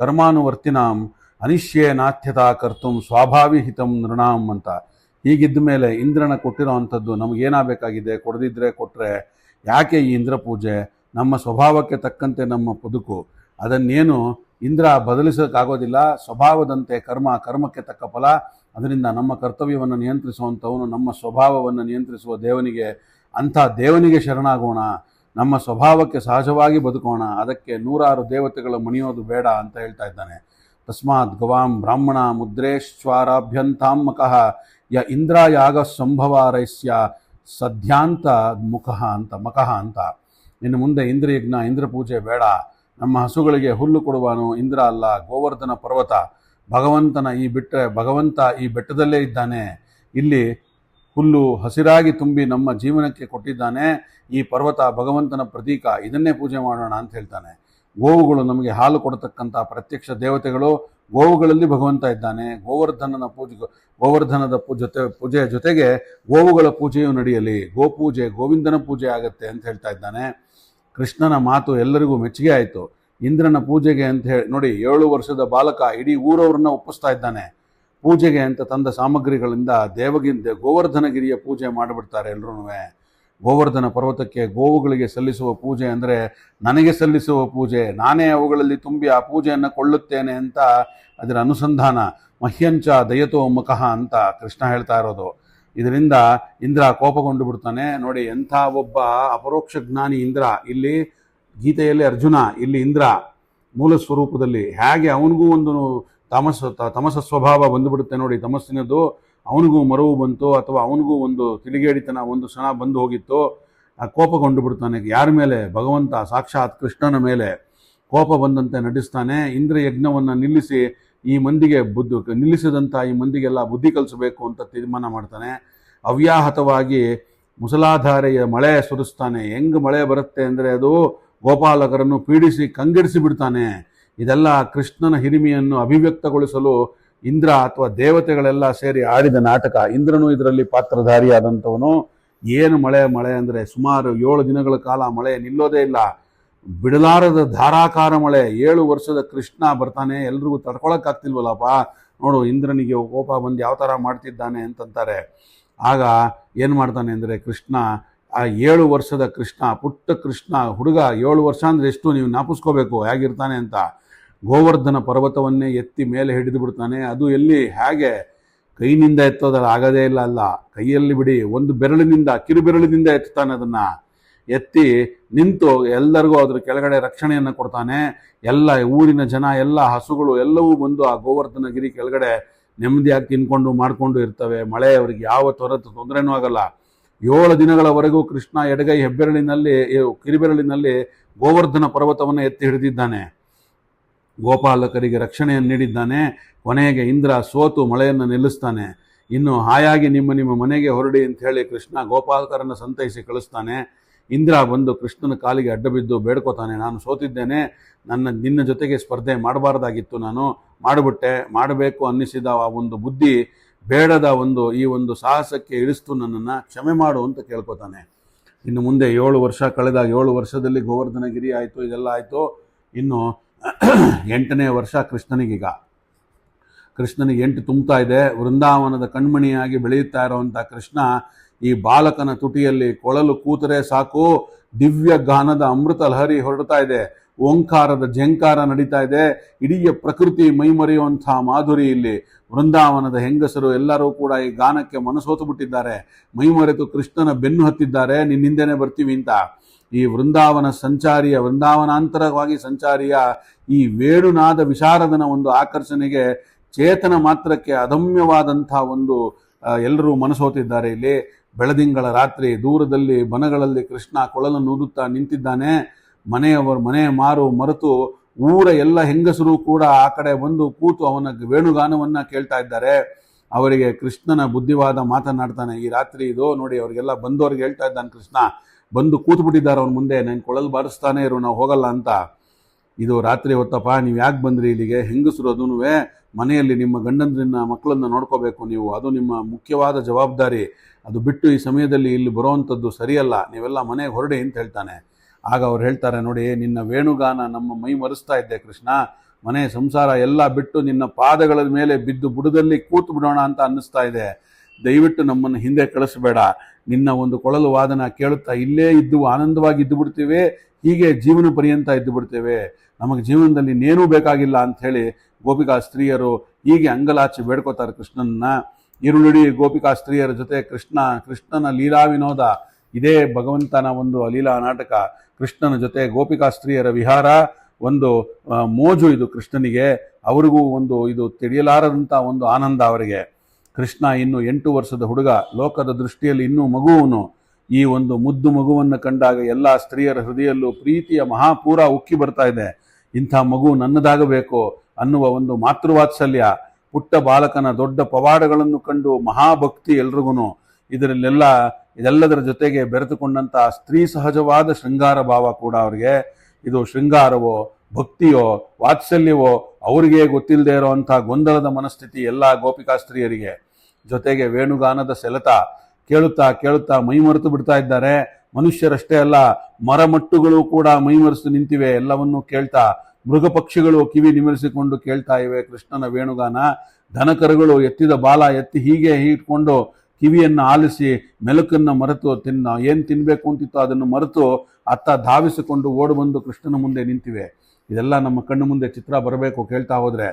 ಕರ್ಮಾನುವರ್ತಿನಾಂ ಅನಿಶ್ಯೇ ನಾಥ್ಯತಾ ಕರ್ತುಂ ಸ್ವಾಭಾವಿಹಿತಂ ನೃಣಾಂ ಅಂತ. ಹೀಗಿದ್ದ ಮೇಲೆ ಇಂದ್ರನ ಕೊಟ್ಟಿರೋ ಅಂಥದ್ದು ನಮಗೇನಾಗಬೇಕಾಗಿದೆ? ಕೊಡದಿದ್ದರೆ ಕೊಟ್ಟರೆ ಯಾಕೆ ಈ ಇಂದ್ರ ಪೂಜೆ? ನಮ್ಮ ಸ್ವಭಾವಕ್ಕೆ ತಕ್ಕಂತೆ ನಮ್ಮ ಬದುಕು, ಅದನ್ನೇನು ಇಂದ್ರ ಬದಲಿಸೋಕ್ಕಾಗೋದಿಲ್ಲ. ಸ್ವಭಾವದಂತೆ ಕರ್ಮಕ್ಕೆ ತಕ್ಕ ಫಲ. ಅದರಿಂದ ನಮ್ಮ ಕರ್ತವ್ಯವನ್ನು ನಿಯಂತ್ರಿಸುವಂಥವನು ನಮ್ಮ ಸ್ವಭಾವವನ್ನು ನಿಯಂತ್ರಿಸುವ ದೇವನಿಗೆ, ಅಂಥ ದೇವನಿಗೆ ಶರಣಾಗೋಣ. ನಮ್ಮ ಸ್ವಭಾವಕ್ಕೆ ಸಹಜವಾಗಿ ಬದುಕೋಣ. ಅದಕ್ಕೆ 100 ದೇವತೆಗಳು ಮಣಿಯೋದು ಬೇಡ ಅಂತ ಹೇಳ್ತಾ ಇದ್ದಾನೆ. ತಸ್ಮಾತ್ ಗವಾಂ ಬ್ರಾಹ್ಮಣ ಮುದ್ರೇಶ್ವರಾಭ್ಯಂತಾಮಕಃ ಯ ಇಂದ್ರಯಾಗ ಸಂಭವಾರೈಸ್ಯ ಸದ್ಯಾಂತ ಮಕಃ ಅಂತ. ಇನ್ನು ಮುಂದೆ ಇಂದ್ರಯಜ್ಞ ಇಂದ್ರ ಪೂಜೆ ಬೇಡ. ನಮ್ಮ ಹಸುಗಳಿಗೆ ಹುಲ್ಲು ಕೊಡುವನು ಇಂದ್ರ ಅಲ್ಲ, ಗೋವರ್ಧನ ಪರ್ವತ. ಭಗವಂತ ಈ ಬೆಟ್ಟದಲ್ಲೇ ಇದ್ದಾನೆ. ಇಲ್ಲಿ ಹುಲ್ಲು ಹಸಿರಾಗಿ ತುಂಬಿ ನಮ್ಮ ಜೀವನಕ್ಕೆ ಕೊಟ್ಟಿದ್ದಾನೆ. ಈ ಪರ್ವತ ಭಗವಂತನ ಪ್ರತೀಕ, ಇದನ್ನೇ ಪೂಜೆ ಮಾಡೋಣ ಅಂತ ಹೇಳ್ತಾನೆ. ಗೋವುಗಳು ನಮಗೆ ಹಾಲು ಕೊಡತಕ್ಕಂಥ ಪ್ರತ್ಯಕ್ಷ ದೇವತೆಗಳು. ಗೋವುಗಳಲ್ಲಿ ಭಗವಂತ ಇದ್ದಾನೆ. ಗೋವರ್ಧನದ ಪೂಜೆಯ ಜೊತೆಗೆ ಗೋವುಗಳ ಪೂಜೆಯೂ ನಡೆಯಲಿ. ಗೋಪೂಜೆ ಗೋವಿಂದನ ಪೂಜೆ ಆಗುತ್ತೆ ಅಂತ ಹೇಳ್ತಾ ಇದ್ದಾನೆ. ಕೃಷ್ಣನ ಮಾತು ಎಲ್ಲರಿಗೂ ಮೆಚ್ಚುಗೆ ಆಯಿತು. ಇಂದ್ರನ ಪೂಜೆಗೆ ಅಂತ ಹೇಳಿ ನೋಡಿ, 7 ವರ್ಷದ ಬಾಲಕ ಇಡೀ ಊರವ್ರನ್ನ ಒಪ್ಪಿಸ್ತಾ ಇದ್ದಾನೆ. ಪೂಜೆಗೆ ಅಂತ ತಂದ ಸಾಮಗ್ರಿಗಳಿಂದ ಗೋವರ್ಧನಗಿರಿಯ ಪೂಜೆ ಮಾಡಿಬಿಡ್ತಾರೆ ಎಲ್ಲರೂ. ಗೋವರ್ಧನ ಪರ್ವತಕ್ಕೆ ಗೋವುಗಳಿಗೆ ಸಲ್ಲಿಸುವ ಪೂಜೆ ಅಂದರೆ ನನಗೆ ಸಲ್ಲಿಸುವ ಪೂಜೆ, ನಾನೇ ಅವುಗಳಲ್ಲಿ ತುಂಬಿ ಆ ಪೂಜೆಯನ್ನು ಕೊಳ್ಳುತ್ತೇನೆ ಅಂತ ಅದರ ಅನುಸಂಧಾನ. ಮಹ್ಯಂಚ ದಯತೋ ಮಕಃ ಅಂತ ಕೃಷ್ಣ ಹೇಳ್ತಾ ಇರೋದು. ಇದರಿಂದ ಇಂದ್ರ ಕೋಪಗೊಂಡು ಬಿಡ್ತಾನೆ. ನೋಡಿ, ಎಂಥ ಒಬ್ಬ ಅಪರೋಕ್ಷ ಜ್ಞಾನಿ ಇಂದ್ರ. ಇಲ್ಲಿ ಗೀತೆಯಲ್ಲಿ ಅರ್ಜುನ, ಇಲ್ಲಿ ಇಂದ್ರ ಮೂಲ ಸ್ವರೂಪದಲ್ಲಿ. ಹೇಗೆ ಅವನಿಗೂ ಒಂದು ತಮಸ ಸ್ವಭಾವ ಬಂದುಬಿಡುತ್ತೆ ನೋಡಿ, ತಮಸ್ಸಿನದು. ಅವನಿಗೂ ಮರವು ಬಂತು, ಅಥವಾ ಅವನಿಗೂ ಒಂದು ತಿಳಿಗೇಡಿತನ ಒಂದು ಕ್ಷಣ ಬಂದು ಹೋಗಿತ್ತು. ಕೋಪಗೊಂಡು ಬಿಡ್ತಾನೆ. ಯಾರ ಮೇಲೆ? ಭಗವಂತ ಸಾಕ್ಷಾತ್ ಕೃಷ್ಣನ ಮೇಲೆ ಕೋಪ ಬಂದಂತೆ ನಟಿಸ್ತಾನೆ. ಇಂದ್ರ ಯಜ್ಞವನ್ನು ನಿಲ್ಲಿಸಿ ಈ ಮಂದಿಗೆ ನಿಲ್ಲಿಸಿದಂಥ ಈ ಮಂದಿಗೆಲ್ಲ ಬುದ್ಧಿ ಕಲಿಸಬೇಕು ಅಂತ ತೀರ್ಮಾನ ಮಾಡ್ತಾನೆ. ಅವ್ಯಾಹತವಾಗಿ ಮುಸಲಾಧಾರೆಯ ಮಳೆ ಸುರಿಸ್ತಾನೆ. ಹೆಂಗೆ ಮಳೆ ಬರುತ್ತೆ ಅಂದರೆ ಅದು ಗೋಪಾಲಕರನ್ನು ಪೀಡಿಸಿ ಕಂಗೆಡಿಸಿ ಬಿಡ್ತಾನೆ. ಇದೆಲ್ಲ ಕೃಷ್ಣನ ಹಿರಿಮೆಯನ್ನು ಅಭಿವ್ಯಕ್ತಗೊಳಿಸಲು ಇಂದ್ರ ಅಥವಾ ದೇವತೆಗಳೆಲ್ಲ ಸೇರಿ ಆಡಿದ ನಾಟಕ. ಇಂದ್ರನು ಇದರಲ್ಲಿ ಪಾತ್ರಧಾರಿಯಾದಂಥವನು. ಏನು ಮಳೆ ಅಂದರೆ ಸುಮಾರು 7 ದಿನಗಳ ಕಾಲ ಮಳೆ ನಿಲ್ಲೋದೇ ಇಲ್ಲ. ಬಿಡಲಾರದ ಧಾರಾಕಾರ ಮಳೆ. 7 ವರ್ಷದ ಕೃಷ್ಣ ಬರ್ತಾನೆ. ಎಲ್ರಿಗೂ ತಡ್ಕೊಳಕ್ಕಾಗ್ತಿಲ್ವಲ್ಲಪ್ಪ, ನೋಡು ಇಂದ್ರನಿಗೆ ಕೋಪ ಬಂದು ಯಾವ ಥರ ಮಾಡ್ತಿದ್ದಾನೆ ಅಂತಂತಾರೆ. ಆಗ ಏನು ಮಾಡ್ತಾನೆ ಅಂದರೆ ಕೃಷ್ಣ, ಆ 7 ವರ್ಷದ ಕೃಷ್ಣ, ಪುಟ್ಟ ಕೃಷ್ಣ ಹುಡುಗ, 7 ವರ್ಷ ಅಂದರೆ ಎಷ್ಟು ನೀವು ಜ್ಞಾಪಿಸ್ಕೋಬೇಕು ಹೇಗಿರ್ತಾನೆ ಅಂತ. ಗೋವರ್ಧನ ಪರ್ವತವನ್ನೇ ಎತ್ತಿ ಮೇಲೆ ಹಿಡಿದು ಬಿಡ್ತಾನೆ. ಅದು ಎಲ್ಲಿ, ಹೇಗೆ ಕೈನಿಂದ ಎತ್ತೋದಲ್ಲ, ಆಗದೇ ಇಲ್ಲ. ಕೈಯಲ್ಲಿ ಬಿಡಿ, ಒಂದು ಬೆರಳಿನಿಂದ, ಕಿರುಬೆರಳಿನಿಂದ ಎತ್ತಾನೆ. ಅದನ್ನು ಎತ್ತಿ ನಿಂತು ಎಲ್ಲರಿಗೂ ಅದ್ರ ಕೆಳಗಡೆ ರಕ್ಷಣೆಯನ್ನು ಕೊಡ್ತಾನೆ. ಎಲ್ಲ ಊರಿನ ಜನ, ಎಲ್ಲ ಹಸುಗಳು ಎಲ್ಲವೂ ಬಂದು ಆ ಗೋವರ್ಧನ ಗಿರಿ ಕೆಳಗಡೆ ನೆಮ್ಮದಿಯಾಗಿ ತಿನ್ಕೊಂಡು ಮಾಡಿಕೊಂಡು ಇರ್ತವೆ. ಮಳೆ ಅವರಿಗೆ ಯಾವ ತೊಂದರೆನೂ ಆಗಲ್ಲ. 7 ದಿನಗಳವರೆಗೂ ಕೃಷ್ಣ ಎಡಗೈ ಕಿರಿಬೆರಳಿನಲ್ಲಿ ಗೋವರ್ಧನ ಪರ್ವತವನ್ನು ಎತ್ತಿ ಹಿಡಿದಿದ್ದಾನೆ. ಗೋಪಾಲಕರಿಗೆ ರಕ್ಷಣೆಯನ್ನು ನೀಡಿದ್ದಾನೆ. ಕೊನೆಗೆ ಇಂದ್ರ ಸೋತು ಮಳೆಯನ್ನು ನಿಲ್ಲಿಸ್ತಾನೆ. ಇನ್ನು ಹಾಯಾಗಿ ನಿಮ್ಮ ಮನೆಗೆ ಹೊರಡಿ ಅಂತ ಹೇಳಿ ಕೃಷ್ಣ ಗೋಪಾಲಕರನ್ನು ಸಂತೈಸಿ ಕಳಿಸ್ತಾನೆ. ಇಂದ್ರ ಬಂದು ಕೃಷ್ಣನ ಕಾಲಿಗೆ ಅಡ್ಡ ಬಿದ್ದು ಬೇಡ್ಕೋತಾನೆ. ನಾನು ಸೋತಿದ್ದೇನೆ, ನಿನ್ನ ಜೊತೆಗೆ ಸ್ಪರ್ಧೆ ಮಾಡಬಾರ್ದಾಗಿತ್ತು, ನಾನು ಮಾಡಿಬಿಟ್ಟೆ, ಮಾಡಬೇಕು ಅನ್ನಿಸಿದ ಆ ಒಂದು ಬುದ್ಧಿ ಬೇಡದ ಈ ಒಂದು ಸಾಹಸಕ್ಕೆ ಇಳಿಸ್ತು, ನನ್ನನ್ನು ಕ್ಷಮೆ ಮಾಡು ಅಂತ ಕೇಳ್ಕೊತಾನೆ. ಇನ್ನು ಮುಂದೆ 7 ವರ್ಷ ಕಳೆದಾಗ 7 ವರ್ಷದಲ್ಲಿ ಗೋವರ್ಧನಗಿರಿ ಆಯಿತು, ಇದೆಲ್ಲ ಆಯಿತು. ಇನ್ನು 8ನೇ ವರ್ಷ ಕೃಷ್ಣನಿಗೆ 8 ತುಂಬ್ತಾ ಇದೆ. ವೃಂದಾವನದ ಕಣ್ಮಣಿಯಾಗಿ ಬೆಳೆಯುತ್ತಾ ಇರುವಂಥ ಕೃಷ್ಣ ಈ ಬಾಲಕನ ತುಟಿಯಲ್ಲಿ ಕೊಳಲು ಕೂತರೆ ಸಾಕು, ದಿವ್ಯ ಗಾನದ ಅಮೃತ ಲಹರಿ ಹೊರಡ್ತಾ ಇದೆ. ಓಂಕಾರದ ಝಂಕಾರ ನಡೀತಾ ಇದೆ. ಇಡೀ ಪ್ರಕೃತಿ ಮೈಮರೆಯುವಂಥ ಮಾಧುರಿ ಇಲ್ಲಿ. ವೃಂದಾವನದ ಹೆಂಗಸರು ಎಲ್ಲರೂ ಕೂಡ ಈ ಗಾನಕ್ಕೆ ಮನಸೋತು ಬಿಟ್ಟಿದ್ದಾರೆ. ಮೈಮರೆತು ಕೃಷ್ಣನ ಬೆನ್ನು ಹತ್ತಿದ್ದಾರೆ, ನಿನ್ನಿಂದನೇ ಬರ್ತೀವಿ ಅಂತ. ಈ ವೃಂದಾವನಾಂತರವಾಗಿ ಸಂಚಾರಿಯ ಈ ವೇಣುನಾದ ವಿಶಾರದನ ಒಂದು ಆಕರ್ಷಣೆಗೆ, ಚೇತನ ಮಾತ್ರಕ್ಕೆ ಅದಮ್ಯವಾದಂಥ ಎಲ್ಲರೂ ಮನಸೋತಿದ್ದಾರೆ. ಇಲ್ಲಿ ಬೆಳದಿಂಗಳ ರಾತ್ರಿ ದೂರದಲ್ಲಿ ಬನಗಳಲ್ಲಿ ಕೃಷ್ಣ ಕೊಳಲನ್ನು ಊದುತ್ತಾ ನಿಂತಿದ್ದಾನೆ. ಮನೆ ಮರೆತು ಊರ ಎಲ್ಲ ಹೆಂಗಸರು ಕೂಡ ಆ ಕಡೆ ಬಂದು ಕೂತು ಅವನ ವೇಣುಗಾನವನ್ನ ಕೇಳ್ತಾ ಇದ್ದಾರೆ. ಅವರಿಗೆ ಕೃಷ್ಣನ ಬುದ್ಧಿವಾದ ಮಾತನಾಡ್ತಾನೆ. ಈ ರಾತ್ರಿ ಇದು ನೋಡಿ, ಅವರಿಗೆಲ್ಲ ಬಂದವ್ರಿಗೆ ಹೇಳ್ತಾ ಇದ್ದಾನೆ ಕೃಷ್ಣ, ಬಂದು ಕೂತು ಬಿಟ್ಟಿದ್ದಾರೆ ಅವನ ಮುಂದೆ, ನಾನು ಕೊಳಲು ಬಾರಿಸ್ತಾನೆ ಇರು, ನಾವು ಹೋಗಲ್ಲ ಅಂತ. ಇದು ರಾತ್ರಿ ಹೊತ್ತಪ್ಪ, ನೀವು ಯಾಕೆ ಬಂದ್ರಿ ಇಲ್ಲಿಗೆ? ಹೆಂಗಸರು ಅದೂ ಮನೆಯಲ್ಲಿ ನಿಮ್ಮ ಗಂಡಂದ್ರನ್ನ ಮಕ್ಕಳನ್ನ ನೋಡ್ಕೋಬೇಕು ನೀವು, ಅದು ನಿಮ್ಮ ಮುಖ್ಯವಾದ ಜವಾಬ್ದಾರಿ. ಅದು ಬಿಟ್ಟು ಈ ಸಮಯದಲ್ಲಿ ಇಲ್ಲಿ ಬರುವಂಥದ್ದು ಸರಿಯಲ್ಲ, ನೀವೆಲ್ಲ ಮನೆಗೆ ಹೊರಡಿ ಅಂತ ಹೇಳ್ತಾನೆ. ಆಗ ಅವ್ರು ಹೇಳ್ತಾರೆ, ನೋಡಿ ನಿನ್ನ ವೇಣುಗಾನ ನಮ್ಮ ಮೈ ಮರೆಸ್ತಾ ಇದ್ದೆ ಕೃಷ್ಣ, ಮನೆ ಸಂಸಾರ ಎಲ್ಲ ಬಿಟ್ಟು ನಿನ್ನ ಪಾದಗಳ ಮೇಲೆ ಬಿದ್ದು ಬುಡದಲ್ಲಿ ಕೂತು ಬಿಡೋಣ ಅಂತ ಅನ್ನಿಸ್ತಾ ಇದೆ. ದಯವಿಟ್ಟು ನಮ್ಮನ್ನು ಹಿಂದೆ ಕಳಿಸ್ಬೇಡ. ನಿನ್ನ ಒಂದು ಕೊಳಲು ವಾದನ ಕೇಳುತ್ತಾ ಇಲ್ಲೇ ಇದ್ದು ಆನಂದವಾಗಿ ಇದ್ದು ಬಿಡ್ತೇವೆ, ಹೀಗೆ ಜೀವನ ಪರ್ಯಂತ ಇದ್ದು ಬಿಡ್ತೇವೆ, ನಮಗೆ ಜೀವನದಲ್ಲಿ ಇನ್ನೇನೂ ಬೇಕಾಗಿಲ್ಲ ಅಂತ ಹೇಳಿ ಗೋಪಿಕಾ ಸ್ತ್ರೀಯರು ಹೀಗೆ ಅಂಗಲಾಚಿ ಬೇಡ್ಕೋತಾರೆ ಕೃಷ್ಣನನ್ನ. ಈರುಳ್ಳಿ ಗೋಪಿಕಾ ಸ್ತ್ರೀಯರ ಜೊತೆ ಕೃಷ್ಣನ ಲೀಲಾ ವಿನೋದ, ಇದೇ ಭಗವಂತನ ಒಂದು ಲೀಲಾ ನಾಟಕ. ಕೃಷ್ಣನ ಜೊತೆ ಗೋಪಿಕಾ ಸ್ತ್ರೀಯರ ವಿಹಾರ, ಒಂದು ಮೋಜು ಇದು ಕೃಷ್ಣನಿಗೆ. ಅವರಿಗೂ ಒಂದು ಇದು ತಿಳಿಯಲಾರದಂಥ ಒಂದು ಆನಂದ ಅವರಿಗೆ. ಕೃಷ್ಣ ಇನ್ನು 8 ವರ್ಷದ ಹುಡುಗ, ಲೋಕದ ದೃಷ್ಟಿಯಲ್ಲಿ ಇನ್ನೂ ಮಗುವನು. ಈ ಒಂದು ಮುದ್ದು ಮಗುವನ್ನು ಕಂಡಾಗ ಎಲ್ಲ ಸ್ತ್ರೀಯರ ಹೃದಯಲ್ಲೂ ಪ್ರೀತಿಯ ಮಹಾಪೂರ ಉಕ್ಕಿ ಬರ್ತಾ ಇದೆ. ಇಂಥ ಮಗು ನನ್ನದಾಗಬೇಕು ಅನ್ನುವ ಒಂದು ಮಾತೃವಾತ್ಸಲ್ಯ, ಪುಟ್ಟ ಬಾಲಕನ ದೊಡ್ಡ ಪವಾಡಗಳನ್ನು ಕಂಡು ಮಹಾಭಕ್ತಿ ಎಲ್ರಿಗೂ. ಇದೆಲ್ಲದರ ಜೊತೆಗೆ ಬೆರೆತುಕೊಂಡಂಥ ಸ್ತ್ರೀ ಸಹಜವಾದ ಶೃಂಗಾರ ಭಾವ ಕೂಡ ಅವರಿಗೆ. ಇದು ಶೃಂಗಾರವೋ ಭಕ್ತಿಯೋ ವಾತ್ಸಲ್ಯವೋ ಅವರಿಗೆ ಗೊತ್ತಿಲ್ಲದೆ ಇರೋವಂಥ ಗೊಂದಲದ ಮನಸ್ಥಿತಿ ಎಲ್ಲ ಗೋಪಿಕಾ ಸ್ತ್ರೀಯರಿಗೆ. ಜೊತೆಗೆ ವೇಣುಗಾನದ ಸೆಳೆತ ಕೇಳುತ್ತಾ ಕೇಳುತ್ತಾ ಮೈಮರೆತು ಬಿಡ್ತಾ ಇದ್ದಾರೆ. ಮನುಷ್ಯರಷ್ಟೇ ಅಲ್ಲ, ಮರಮಟ್ಟುಗಳು ಕೂಡ ಮೈಮರೆತು ನಿಂತಿವೆ ಎಲ್ಲವನ್ನೂ ಕೇಳ್ತಾ. ಮೃಗ ಪಕ್ಷಿಗಳು ಕಿವಿ ನಿಮರಿಸಿಕೊಂಡು ಕೇಳ್ತಾ ಇವೆ ಕೃಷ್ಣನ ವೇಣುಗಾನ. ದನಕರುಗಳು ಎತ್ತಿದ ಬಾಲ ಎತ್ತಿ ಹೀಗೆ ಇಟ್ಕೊಂಡು ಕಿವಿಯನ್ನು ಆಲಿಸಿ ಮೆಲುಕನ್ನು ಮರೆತು ಏನು ತಿನ್ನಬೇಕು ಅಂತಿತ್ತು ಅದನ್ನು ಮರೆತು ಅತ್ತ ಧಾವಿಸಿಕೊಂಡು ಓಡಿ ಬಂದು ಕೃಷ್ಣನ ಮುಂದೆ ನಿಂತಿವೆ. ಇದೆಲ್ಲ ನಮ್ಮ ಕಣ್ಣು ಮುಂದೆ ಚಿತ್ರ ಬರಬೇಕು ಕೇಳ್ತಾ ಹೋದರೆ.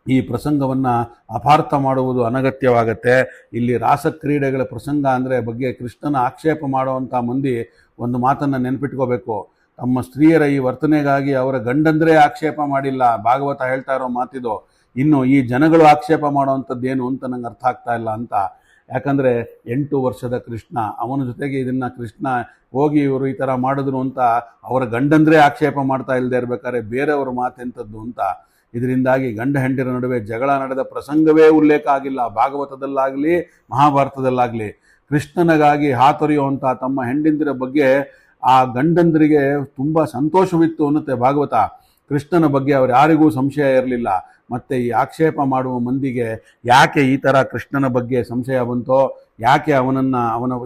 ಈ ಪ್ರಸಂಗವನ್ನು ಅಪಾರ್ಥ ಮಾಡುವುದು ಅನಗತ್ಯವಾಗತ್ತೆ. ಇಲ್ಲಿ ರಾಸಕ್ರೀಡೆಗಳ ಪ್ರಸಂಗ ಅಂದರೆ ಬಗ್ಗೆ ಕೃಷ್ಣನ ಆಕ್ಷೇಪ ಮಾಡುವಂಥ ಮಂದಿ ಒಂದು ಮಾತನ್ನು ನೆನಪಿಟ್ಕೋಬೇಕು. ತಮ್ಮ ಸ್ತ್ರೀಯರ ಈ ವರ್ತನೆಗಾಗಿ ಅವರ ಗಂಡಂದ್ರೆ ಆಕ್ಷೇಪ ಮಾಡಿಲ್ಲ, ಭಾಗವತ ಹೇಳ್ತಾ ಇರೋ ಮಾತಿದು. ಇನ್ನು ಈ ಜನಗಳು ಆಕ್ಷೇಪ ಮಾಡುವಂಥದ್ದೇನು ಅಂತ ನಂಗೆ ಅರ್ಥ ಆಗ್ತಾ ಇಲ್ಲ ಅಂತ. ಯಾಕಂದರೆ 8 ವರ್ಷದ ಕೃಷ್ಣ, ಅವನ ಜೊತೆಗೆ ಇದನ್ನು ಕೃಷ್ಣ ಹೋಗಿ ಇವರು ಈ ಥರ ಮಾಡಿದ್ರು ಅಂತ ಅವರ ಗಂಡಂದ್ರೆ ಆಕ್ಷೇಪ ಮಾಡ್ತಾ ಇಲ್ಲದೆ ಇರಬೇಕಾದ್ರೆ ಬೇರೆಯವ್ರ ಮಾತೆಂಥದ್ದು ಅಂತ. ಇದರಿಂದಾಗಿ ಗಂಡ ಹೆಂಡರ ನಡುವೆ ಜಗಳ ನಡೆದ ಪ್ರಸಂಗವೇ ಉಲ್ಲೇಖ ಆಗಿಲ್ಲ ಭಾಗವತದಲ್ಲಾಗಲಿ ಮಹಾಭಾರತದಲ್ಲಾಗಲಿ. ಕೃಷ್ಣನಿಗಾಗಿ ಹಾತೊರೆಯುವಂಥ ತಮ್ಮ ಹೆಂಡಂದಿರ ಬಗ್ಗೆ ಆ ಗಂಡಂದರಿಗೆ ತುಂಬ ಸಂತೋಷವಿತ್ತು ಅನ್ನುತ್ತೆ ಭಾಗವತ. ಕೃಷ್ಣನ ಬಗ್ಗೆ ಅವ್ರು ಯಾರಿಗೂ ಸಂಶಯ ಇರಲಿಲ್ಲ. ಮತ್ತು ಈ ಆಕ್ಷೇಪ ಮಾಡುವ ಮಂದಿಗೆ ಯಾಕೆ ಈ ಥರ ಕೃಷ್ಣನ ಬಗ್ಗೆ ಸಂಶಯ ಬಂತೋ, ಯಾಕೆ ಅವನ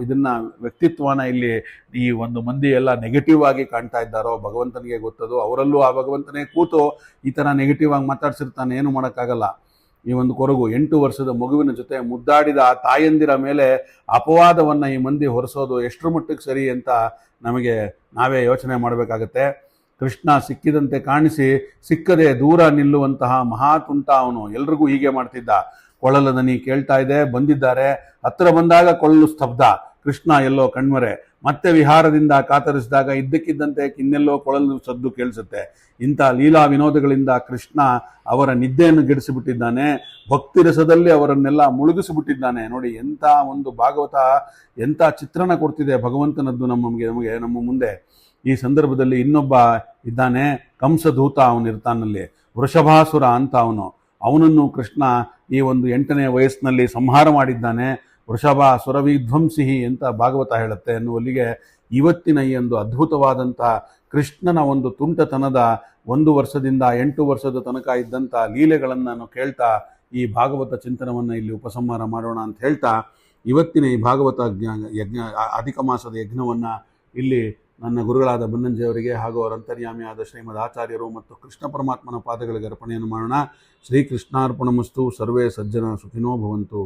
ಇದನ್ನು ವ್ಯಕ್ತಿತ್ವನ ಇಲ್ಲಿ ಈ ಒಂದು ಮಂದಿ ಎಲ್ಲ ನೆಗೆಟಿವ್ ಆಗಿ ಕಾಣ್ತಾ ಇದ್ದಾರೋ ಭಗವಂತನಿಗೆ ಗೊತ್ತದು. ಅವರಲ್ಲೂ ಆ ಭಗವಂತನೇ ಕೂತು ಈ ಥರ ನೆಗೆಟಿವ್ ಆಗಿ ಮಾತಾಡ್ಸಿರ್ತಾನೆ, ಏನು ಮಾಡೋಕ್ಕಾಗಲ್ಲ. ಈ ಒಂದು ಕೊರಗು 8 ವರ್ಷದ ಮಗುವಿನ ಜೊತೆ ಮುದ್ದಾಡಿದ ಆ ತಾಯಂದಿರ ಮೇಲೆ ಅಪವಾದವನ್ನು ಈ ಮಂದಿ ಹೊರಿಸೋದು ಎಷ್ಟರ ಮಟ್ಟಿಗೆ ಸರಿ ಅಂತ ನಮಗೆ ನಾವೇ ಯೋಚನೆ ಮಾಡಬೇಕಾಗತ್ತೆ. ಕೃಷ್ಣ ಸಿಕ್ಕಿದಂತೆ ಕಾಣಿಸಿ ಸಿಕ್ಕದೆ ದೂರ ನಿಲ್ಲುವಂತಹ ಮಹಾತುಂಟ ಅವನು. ಎಲ್ರಿಗೂ ಹೀಗೆ ಮಾಡ್ತಿದ್ದ. ಕೊಳಲ ದನಿ ಕೇಳ್ತಾ ಇದೆ, ಬಂದಿದ್ದಾರೆ, ಹತ್ತಿರ ಬಂದಾಗ ಕೊಳ್ಳಲು ಸ್ತಬ್ಧ, ಕೃಷ್ಣ ಎಲ್ಲೋ ಕಣ್ಮರೆ. ಮತ್ತೆ ವಿಹಾರದಿಂದ ಕಾತರಿಸಿದಾಗ ಇದ್ದಕ್ಕಿದ್ದಂತೆ ಇನ್ನೆಲ್ಲೋ ಕೊಳಲು ಸದ್ದು ಕೇಳಿಸುತ್ತೆ. ಇಂಥ ಲೀಲಾ ವಿನೋದಗಳಿಂದ ಕೃಷ್ಣ ಅವರ ನಿದ್ದೆಯನ್ನು ಗೆಡಿಸಿಬಿಟ್ಟಿದ್ದಾನೆ, ಭಕ್ತಿ ರಸದಲ್ಲಿ ಅವರನ್ನೆಲ್ಲ ಮುಳುಗಿಸಿಬಿಟ್ಟಿದ್ದಾನೆ. ನೋಡಿ ಎಂಥ ಒಂದು ಭಾಗವತ, ಎಂಥ ಚಿತ್ರಣ ಕೊಡ್ತಿದೆ ಭಗವಂತನದ್ದು ನಮ್ಮ ಮುಂದೆ. ಈ ಸಂದರ್ಭದಲ್ಲಿ ಇನ್ನೊಬ್ಬ ಇದ್ದಾನೆ, ಕಂಸಧೂತ, ಅವನಿರ್ತಾನಲ್ಲಿ, ವೃಷಭಾಸುರ ಅಂತ ಅವನನ್ನು ಕೃಷ್ಣ ಈ ಒಂದು 8ನೇ ವಯಸ್ಸಿನಲ್ಲಿ ಸಂಹಾರ ಮಾಡಿದ್ದಾನೆ. ವೃಷಭ ಸುರವಿಧ್ವಂಸಿಹಿ ಅಂತ ಭಾಗವತ ಹೇಳುತ್ತೆ ಅನ್ನುವಲ್ಲಿಗೆ ಇವತ್ತಿನ ಈ ಒಂದು ಅದ್ಭುತವಾದಂಥ ಕೃಷ್ಣನ ಒಂದು ತುಂಟತನದ 1 ವರ್ಷದಿಂದ 8 ವರ್ಷದ ತನಕ ಇದ್ದಂಥ ಲೀಲೆಗಳನ್ನು ನಾನು ಕೇಳ್ತಾ ಈ ಭಾಗವತ ಚಿಂತನವನ್ನು ಇಲ್ಲಿ ಉಪಸಂಹಾರ ಮಾಡೋಣ ಅಂತ ಹೇಳ್ತಾ, ಇವತ್ತಿನ ಈ ಭಾಗವತ ಯಜ್ಞ ಅಧಿಕ ಮಾಸದ ಯಜ್ಞವನ್ನು ಇಲ್ಲಿ ನನ್ನ ಗುರುಗಳಾದ ಬನ್ನಂಜಿಯವರಿಗೆ ಹಾಗೂ ಅವರ ಅಂತರ್ಯಾಮಿಯಾದ ಶ್ರೀಮದ್ ಆಚಾರ್ಯರು ಮತ್ತು ಕೃಷ್ಣ ಪರಮಾತ್ಮನ ಪಾದಗಳಿಗೆ ಅರ್ಪಣೆಯನ್ನು ಮಾಡೋಣ. ಶ್ರೀಕೃಷ್ಣಾರ್ಪಣಮಸ್ತು. ಸರ್ವೇ ಸಜ್ಜನ ಸುಖಿನೋ ಭವಂತು.